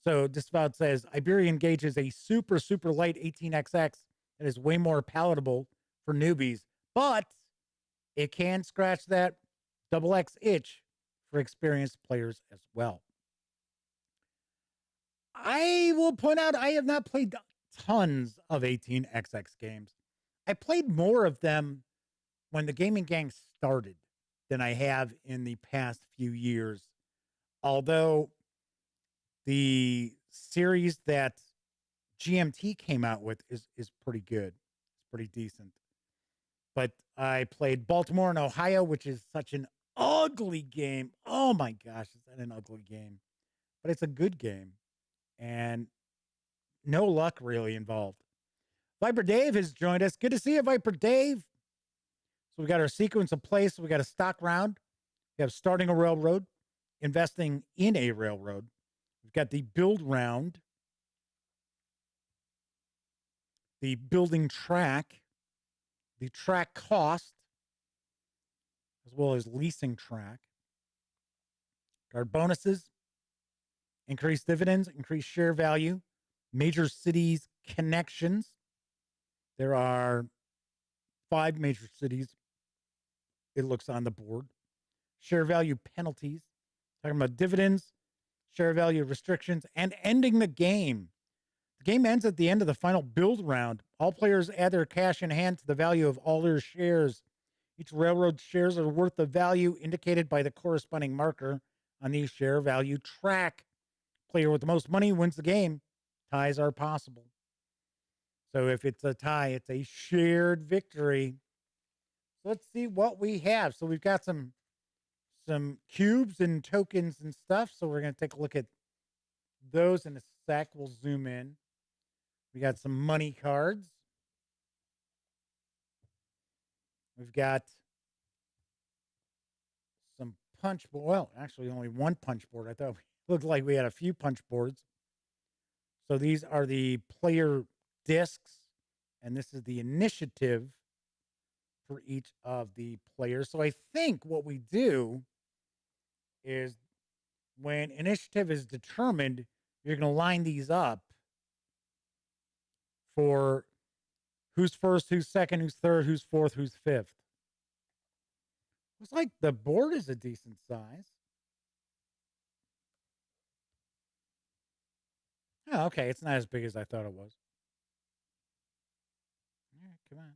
So Disavowed says, Iberian Gauge is a super, super light 18XX that is way more palatable for newbies, but it can scratch that double X itch for experienced players as well. I will point out I have not played tons of 18XX games. I played more of them when the gaming gang started than I have in the past few years. Although the series that GMT came out with is pretty good. It's pretty decent. But I played Baltimore and Ohio, which is such an ugly game. Oh my gosh, is that an ugly game? But it's a good game. And no luck really involved. Viper Dave has joined us. Good to see you, Viper Dave. So we got our sequence of play. So we got a stock round. We have starting a railroad, investing in a railroad. We've got the build round, the building track, the track cost, as well as leasing track. Guard bonuses, increased dividends, increased share value, major cities connections. There are 5 major cities, it looks on the board. Share value penalties, talking about dividends, share value restrictions, and ending the game. The game ends at the end of the final build round. All players add their cash in hand to the value of all their shares. Each railroad shares are worth the value indicated by the corresponding marker on the share value track. Player with the most money wins the game. Ties are possible. So if it's a tie, it's a shared victory. So let's see what we have. So we've got some cubes and tokens and stuff. So we're going to take a look at those in a sec. We'll zoom in. We got some money cards. We've got some punch board. Well, actually only one punch board. I thought it looked like we had a few punch boards. So these are the player discs, and this is the initiative for each of the players. So I think what we do is when initiative is determined, you're going to line these up for who's first, who's second, who's third, who's fourth, who's fifth. Looks like the board is a decent size. Oh, okay. It's not as big as I thought it was. All right, come on.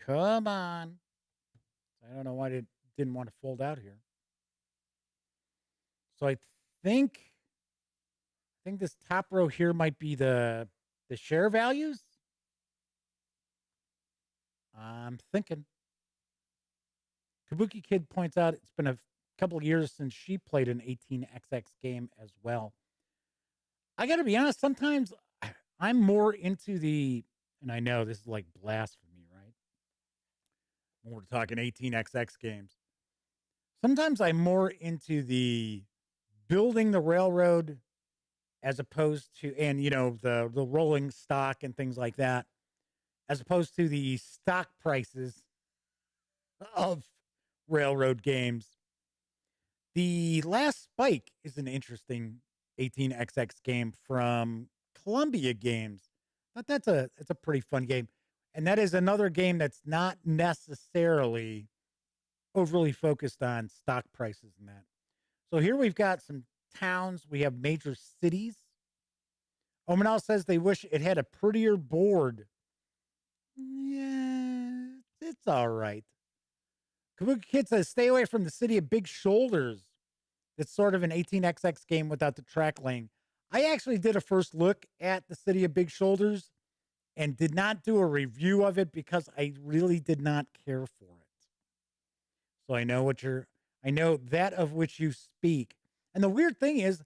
Come on. I don't know why it didn't want to fold out here. So I think this top row here might be the share values. I'm thinking. Kabuki Kid points out it's been a couple of years since she played an 18XX game as well. I got to be honest, sometimes I'm more into and I know this is like blasphemy, right? When we're talking 18XX games. Sometimes I'm more into the building the railroad as opposed to, and the rolling stock and things like that, as opposed to the stock prices of railroad games. The Last Spike is an interesting 18XX game from Columbia Games. But it's a pretty fun game. And that is another game that's not necessarily overly focused on stock prices and that. So here we've got some towns. We have major cities. Omanal says they wish it had a prettier board. Yeah, it's all right. Kabuki Kid says stay away from the City of Big Shoulders. It's sort of an 18xx game without the track laying. I actually did a first look at the City of Big Shoulders and did not do a review of it because I really did not care for it. So I know I know that of which you speak. And the weird thing is,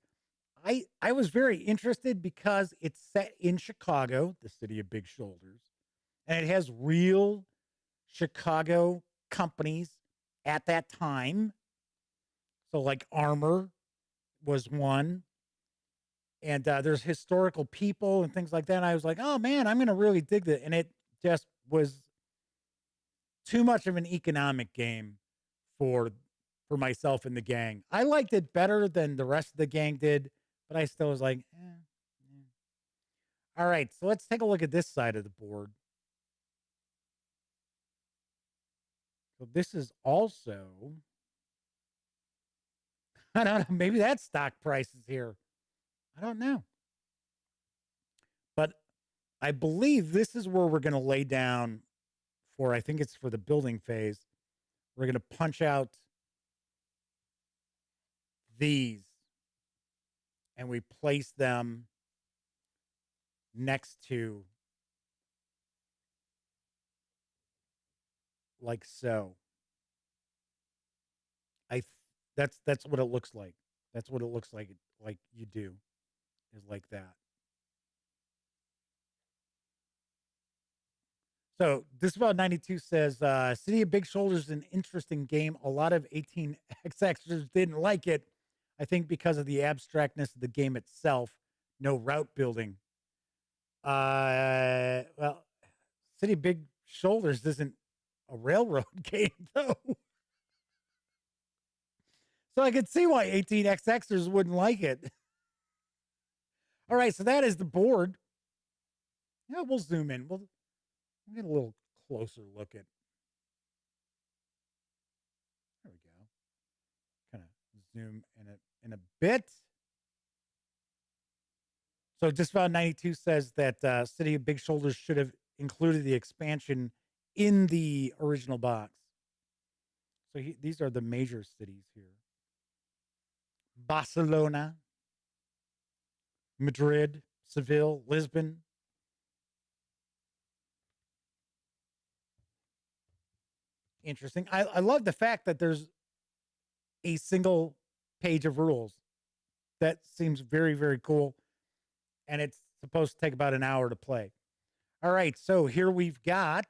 I was very interested because it's set in Chicago, the City of Big Shoulders, and it has real Chicago companies at that time. So like Armor was one. And there's historical people and things like that. And I was like, oh man, I'm going to really dig that. And it just was too much of an economic game for myself and the gang. I liked it better than the rest of the gang did, but I still was like, eh. All right, so let's take a look at this side of the board. So this is also, I don't know, maybe that stock price is here. I don't know. But I believe this is where we're going to lay down for, I think it's for the building phase. We're going to punch out these and we place them next to like so. That's what it looks like. That's what it looks like you do. Is like that. So this about 92 says City of Big Shoulders is an interesting game. A lot of 18xxers didn't like it. I think because of the abstractness of the game itself, no route building. Well, City of Big Shoulders isn't a railroad game though. So I could see why 18xxers wouldn't like it. All right, so that is the board. Yeah, we'll zoom in. We'll get a little closer look at. There we go. Kind of zoom in a bit. So just about 92 says that City of Big Shoulders should have included the expansion in the original box. So these are the major cities here. Barcelona, Madrid, Seville, Lisbon. Interesting. I love the fact that there's a single page of rules. That seems very, very cool. And it's supposed to take about an hour to play. All right, so here we've got,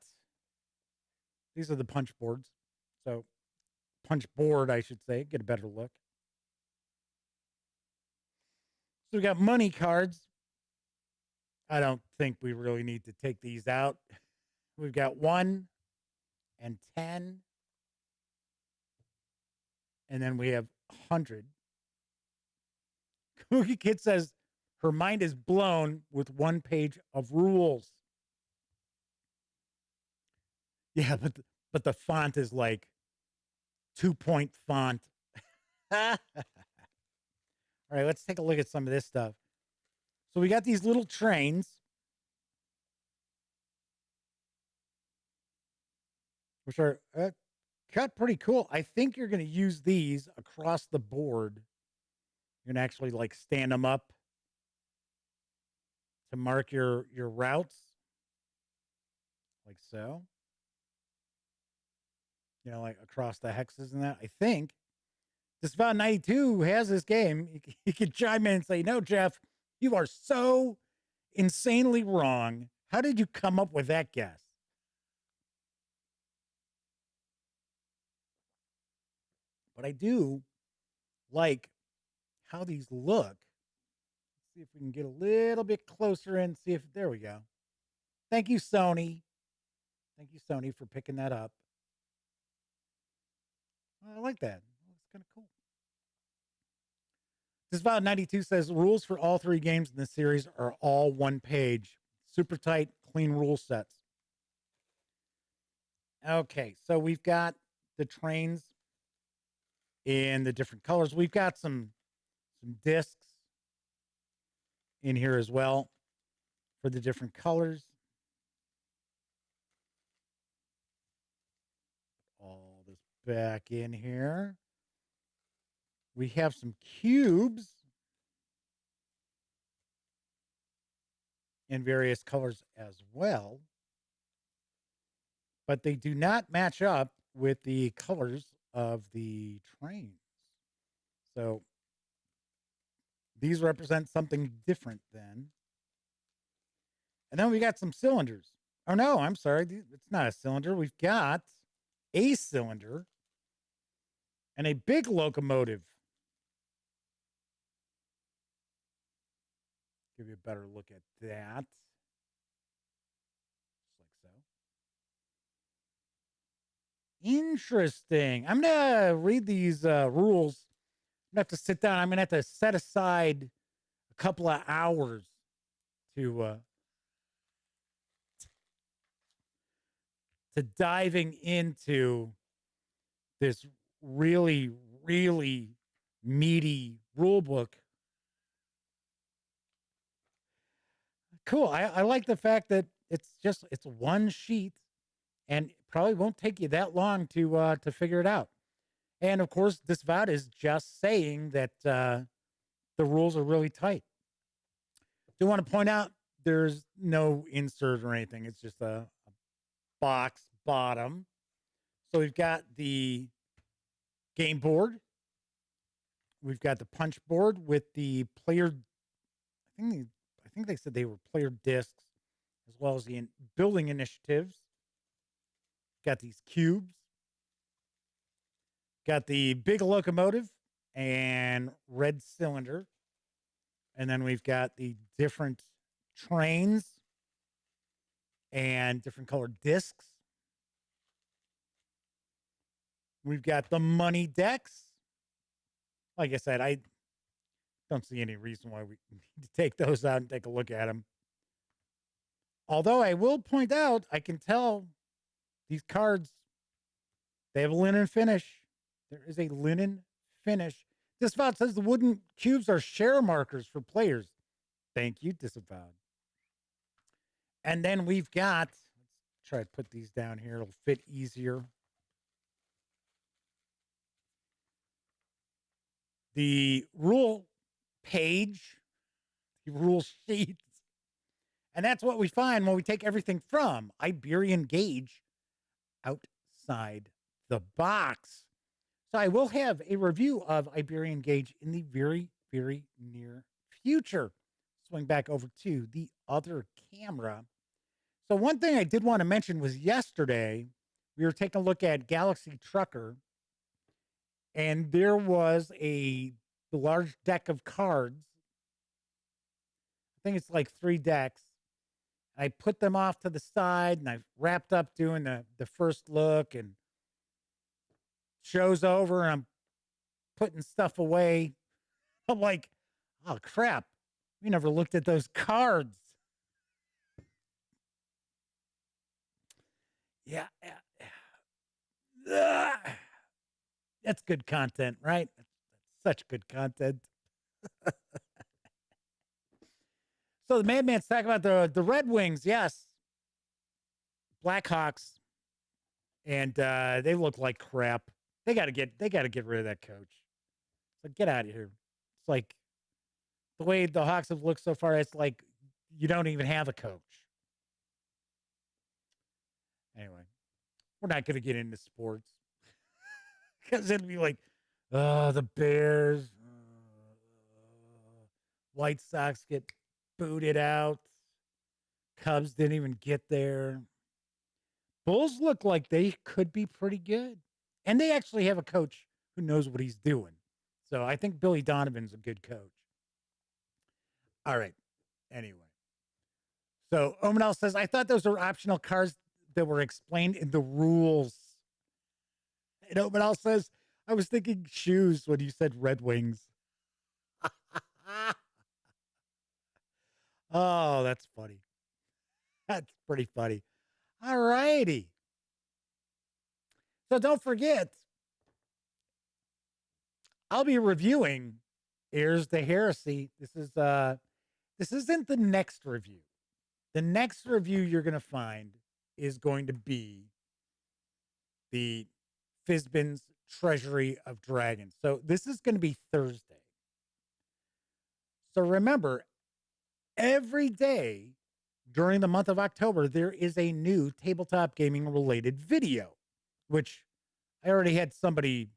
these are the punch boards. So punch board, I should say, get a better look. So we got money cards. I don't think we really need to take these out. We've got 1 and 10. And then we have 100. Cookie Kid says her mind is blown with 1 page of rules. Yeah, but the font is like 2-point font. All right, let's take a look at some of this stuff. So we got these little trains. Which are cut pretty cool. I think you're going to use these across the board. You're going to actually like stand them up to mark your routes. Like so. You know, like across the hexes and that. I think. Just about 92 has this game. He could chime in and say, no, Jeff, you are so insanely wrong. How did you come up with that guess? But I do like how these look. Let's see if we can get a little bit closer and see if, there we go. Thank you, Sony. Thank you, Sony, for picking that up. I like that. It's kind of cool. Disavowed 92 says rules for all 3 games in this series are all 1 page. Super tight, clean rule sets. Okay, so we've got the trains in the different colors. We've got some discs in here as well. for the different colors. All this back in here. We have some cubes in various colors as well, but they do not match up with the colors of the trains. So these represent something different then. And then we got some cylinders. Oh, no, I'm sorry. It's not a cylinder. We've got a cylinder and a big locomotive. Give you a better look at that. Just like so. Interesting. I'm going to read these rules. I'm going to have to sit down. I'm going to have to set aside a couple of hours to diving into this really, really meaty rule book. Cool. I like the fact that it's one sheet and it probably won't take you that long to figure it out. And of course, this VOD is just saying that the rules are really tight. Do want to point out there's no insert or anything. It's just a box bottom. So we've got the game board. We've got the punch board with the player. I think they said they were player discs, as well as the building initiatives. Got these cubes. Got the big locomotive and red cylinder. And then we've got the different trains and different colored discs. We've got the money decks. Like I said, I don't see any reason why we need to take those out and take a look at them. Although I will point out, I can tell these cards, they have a linen finish. There is a linen finish. Disavowed says the wooden cubes are share markers for players. Thank you, Disavowed. And then we've got, let's try to put these down here. It'll fit easier. The rule page, the rule sheet. And that's what we find when we take everything from Iberian Gauge outside the box. So I will have a review of Iberian Gauge in the very, very near future. Swing back over to the other camera. So one thing I did want to mention was yesterday, we were taking a look at Galaxy Trucker, and there was a large deck of cards. I think it's like 3 decks. I put them off to the side, and I wrapped up doing the first look, and show's over, and I'm putting stuff away. I'm like, oh, crap. We never looked at those cards. Yeah. That's good content, right? That's such good content. So the Madman's talking about the Red Wings, yes. Blackhawks. And they look like crap. They gotta get rid of that coach. So get out of here. It's like the way the Hawks have looked so far, it's like you don't even have a coach. Anyway, we're not gonna get into sports. Because it'd be like, oh, the Bears, White Sox get booted out. Cubs didn't even get there. Bulls look like they could be pretty good. And they actually have a coach who knows what he's doing. So I think Billy Donovan's a good coach. All right. Anyway. So Omanel says, I thought those were optional cards that were explained in the rules. And Omanel says, I was thinking shoes when you said Red Wings. Oh, that's funny. That's pretty funny. All righty. So don't forget, I'll be reviewing Heirs to Heresy. This isn't the next review. The next review you're going to find is going to be the Fizbin's Treasury of Dragons. So this is going to be Thursday. So remember, every day during the month of October, there is a new tabletop gaming related video, which I already had somebody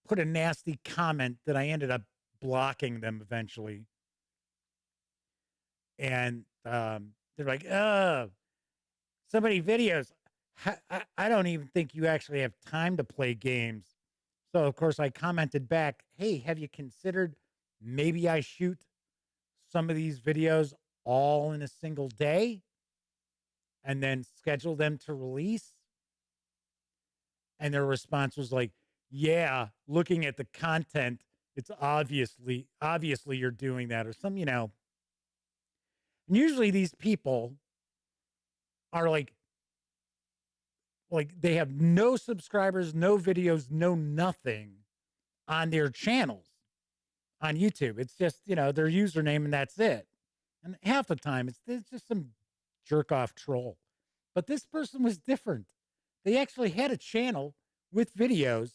put a nasty comment that I ended up blocking them eventually. And they're like, oh, so many videos. I don't even think you actually have time to play games. So, of course, I commented back, hey, have you considered maybe I shoot some of these videos all in a single day and then schedule them to release? And their response was like, yeah, looking at the content, it's obviously you're doing that, or some, And usually these people are like they have no subscribers, no videos, no nothing on their channels on YouTube. It's just, their username and that's it. And half the time it's just some jerk off troll. But this person was different. They actually had a channel with videos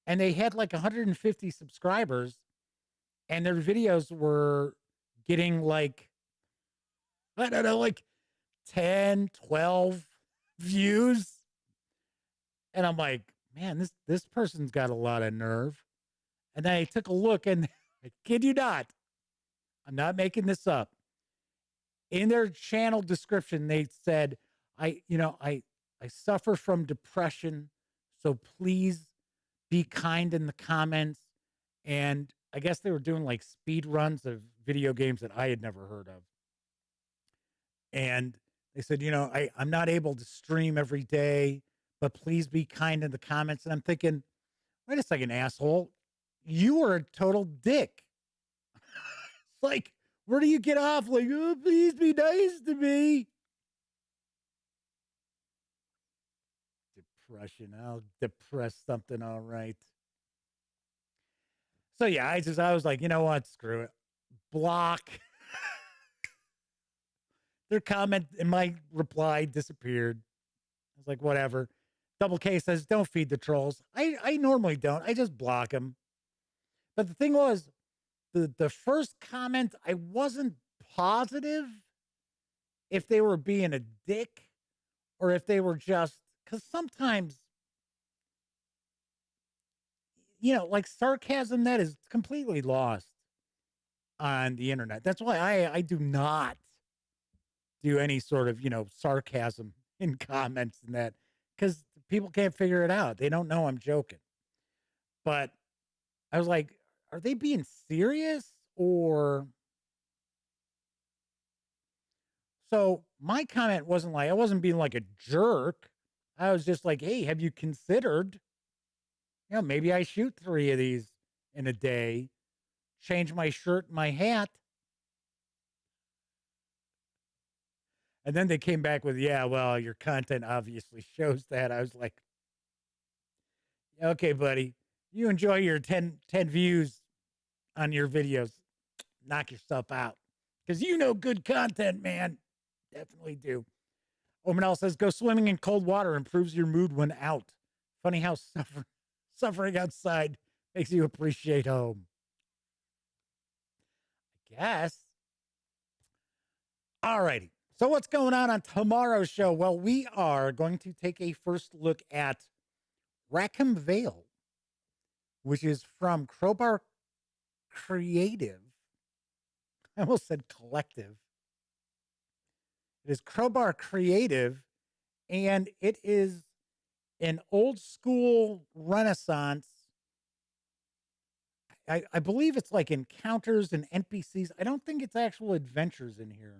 and they had like 150 subscribers and their videos were getting like, I don't know, like 10, 12 views. And I'm like, man, this person's got a lot of nerve. And then I took a look and I kid you not, I'm not making this up. In their channel description, they said, I suffer from depression. So please be kind in the comments. And I guess they were doing like speed runs of video games that I had never heard of. And they said, I'm not able to stream every day, but please be kind in the comments. And I'm thinking, wait a second, asshole. You are a total dick. It's like, where do you get off? Like, oh, please be nice to me. Depression. I'll depress something. All right. So yeah, I was like, you know what? Screw it. Block. Their comment and my reply disappeared. I was like, whatever. Double K says, don't feed the trolls. I normally don't. I just block them. But the thing was, the first comment, I wasn't positive if they were being a dick or if they were just, because sometimes, like sarcasm that is completely lost on the internet. That's why I do not do any sort of, sarcasm in comments and that, because people can't figure it out. They don't know I'm joking. But I was like, are they being serious or? So my comment wasn't like, I wasn't being like a jerk. I was just like, hey, have you considered, maybe I shoot 3 of these in a day, change my shirt, and my hat. And then they came back with, yeah, well, your content obviously shows that. I was like, okay, buddy, you enjoy your 10 views on your videos. Knock yourself out. Because good content, man. Definitely do. Omanel says, go swimming in cold water improves your mood when out. Funny how suffering outside makes you appreciate home. I guess. All righty. So what's going on tomorrow's show? Well, we are going to take a first look at Rackham Vale, which is from Crowbar Creative. I almost said collective. It is Crowbar Creative, and it is an old school Renaissance. I believe it's like encounters and NPCs. I don't think it's actual adventures in here.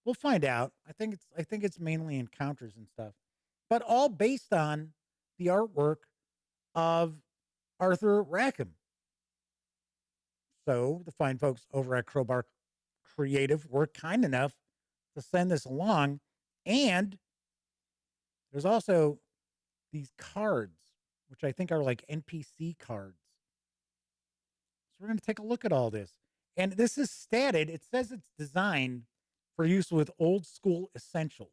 We'll find out. I think it's mainly encounters and stuff, but all based on the artwork of Arthur Rackham. So the fine folks over at Crowbar Creative were kind enough to send this along, and there's also these cards, which I think are like NPC cards. So we're going to take a look at all this, and this is statted. It says it's designed for use with old school essentials.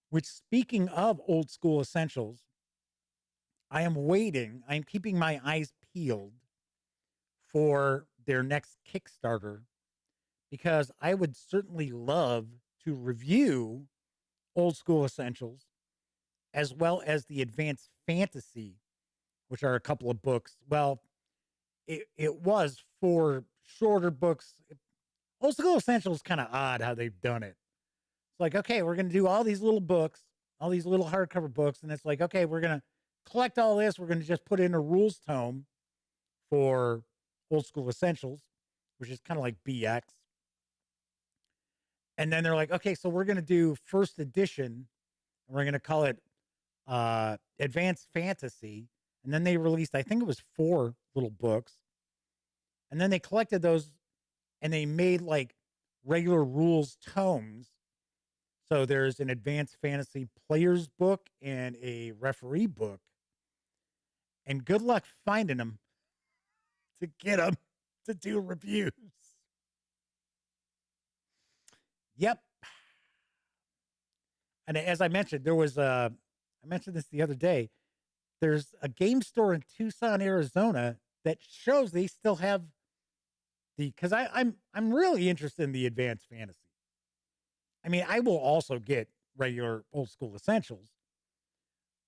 Which, speaking of old school essentials, I'm keeping my eyes peeled for their next Kickstarter, because I would certainly love to review old school essentials as well as the advanced fantasy, which are a couple of books. Well, it was 4 shorter books. Old school essentials, kind of odd how they've done it. It's like, okay, we're going to do all these little books, all these little hardcover books. And it's like, okay, we're going to collect all this. We're going to just put in a rules tome for old school essentials, which is kind of like BX. And then they're like, okay, so we're going to do first edition, and we're going to call it advanced fantasy. And then they released, I think it was 4 little books. And then they collected those and they made like regular rules tomes. So there's an advanced fantasy player's book and a referee book. And good luck finding them to get them to do reviews. Yep. And as I mentioned, I mentioned this the other day. There's a game store in Tucson, Arizona that shows they still have because I'm really interested in the advanced fantasy. I mean, I will also get regular old school essentials,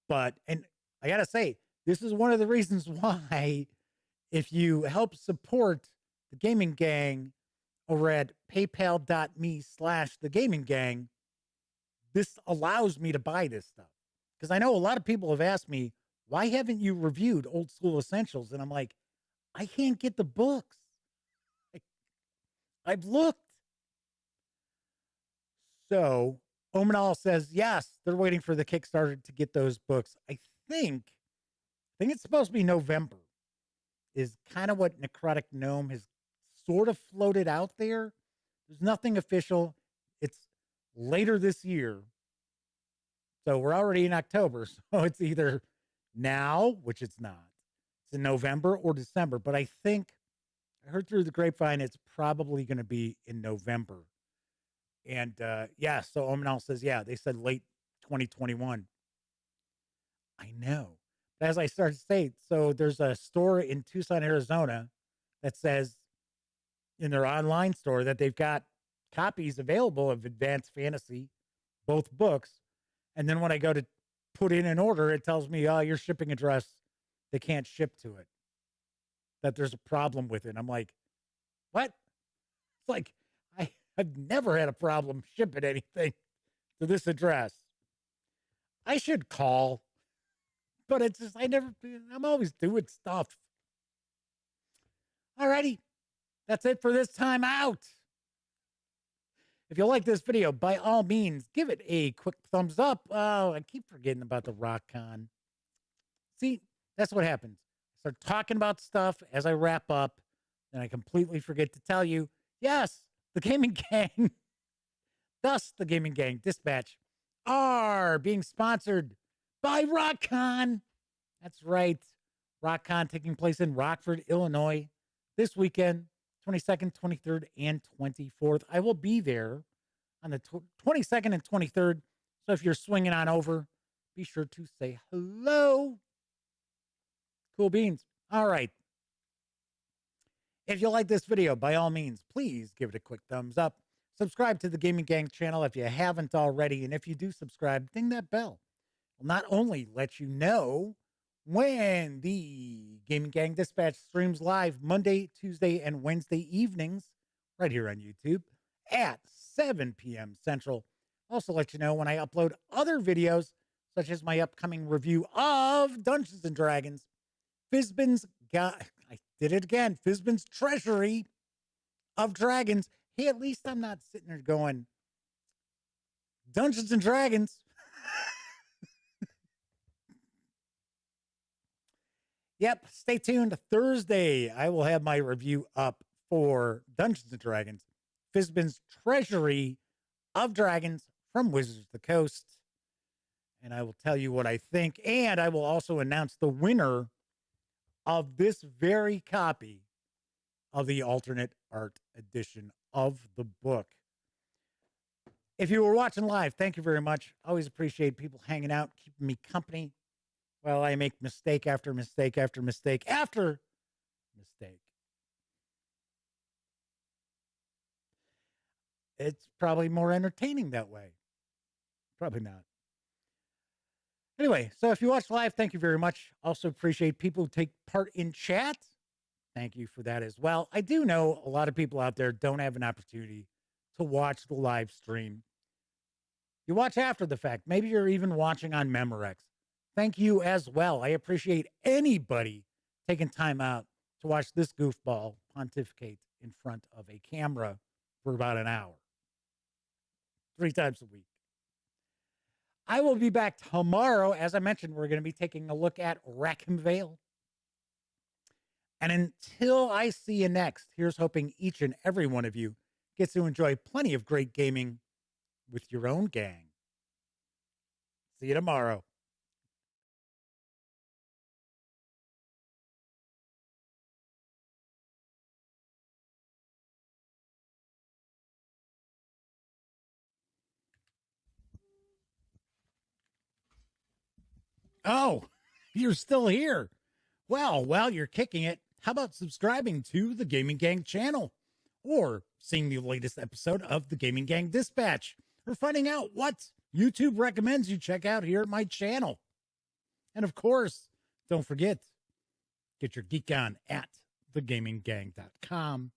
and I gotta say, this is one of the reasons why, if you help support the Gaming Gang over at paypal.me/thegaminggang, this allows me to buy this stuff. Because I know a lot of people have asked me, why haven't you reviewed old school essentials? And I'm like, I can't get the books. I've looked. So Omanal says, yes, they're waiting for the Kickstarter to get those books. I think it's supposed to be November is kind of what Necrotic Gnome has sort of floated out there. There's nothing official. It's later this year. So we're already in October. So it's either now, which it's not. It's in November or December. But I think I heard through the grapevine it's probably going to be in November. And yeah, so Omanal says, yeah, they said late 2021. I know. But as I started to say, so there's a store in Tucson, Arizona that says in their online store that they've got copies available of Advanced Fantasy, both books. And then when I go to put in an order, it tells me, oh, your shipping address, they can't ship to it. That there's a problem with it. I'm like, what? It's like, I've never had a problem shipping anything to this address. I should call, but it's just, I'm always doing stuff. Alrighty. That's it for this time out. If you like this video, by all means, give it a quick thumbs up. Oh, I keep forgetting about the RockCon. See, that's what happens. I start talking about stuff as I wrap up, and I completely forget to tell you, yes, the Gaming Gang, thus the Gaming Gang Dispatch, are being sponsored by RockCon. That's right. RockCon taking place in Rockford, Illinois this weekend. 22nd, 23rd, and 24th. I will be there on the 22nd and 23rd. So if you're swinging on over, be sure to say hello. Cool beans. All right. If you like this video, by all means, please give it a quick thumbs up. Subscribe to the Gaming Gang channel if you haven't already. And if you do subscribe, ding that bell. Will not only let you know when the Gaming Gang Dispatch streams live Monday, Tuesday, and Wednesday evenings right here on YouTube at 7 p.m. Central. Also let you know when I upload other videos, such as my upcoming review of Dungeons & Dragons, Fizban's I did it again, Fizban's Treasury of Dragons. Hey, at least I'm not sitting there going, Dungeons & Dragons. Yep, stay tuned. Thursday, I will have my review up for Dungeons & Dragons, Fizban's Treasury of Dragons from Wizards of the Coast. And I will tell you what I think. And I will also announce the winner of this very copy of the alternate art edition of the book. If you were watching live, thank you very much. Always appreciate people hanging out, keeping me company while I make mistake after mistake after mistake after mistake. It's probably more entertaining that way. Probably not. Anyway, so if you watch live, thank you very much. Also appreciate people who take part in chat. Thank you for that as well. I do know a lot of people out there don't have an opportunity to watch the live stream. You watch after the fact. Maybe you're even watching on Memorex. Thank you as well. I appreciate anybody taking time out to watch this goofball pontificate in front of a camera for about an hour. 3 times a week. I will be back tomorrow. As I mentioned, we're going to be taking a look at Rackham Vale. And until I see you next, here's hoping each and every one of you gets to enjoy plenty of great gaming with your own gang. See you tomorrow. Oh, you're still here. Well, while you're kicking it, how about subscribing to the Gaming Gang channel? Or seeing the latest episode of the Gaming Gang Dispatch? Or finding out what YouTube recommends you check out here at my channel? And of course, don't forget, get your geek on at thegaminggang.com.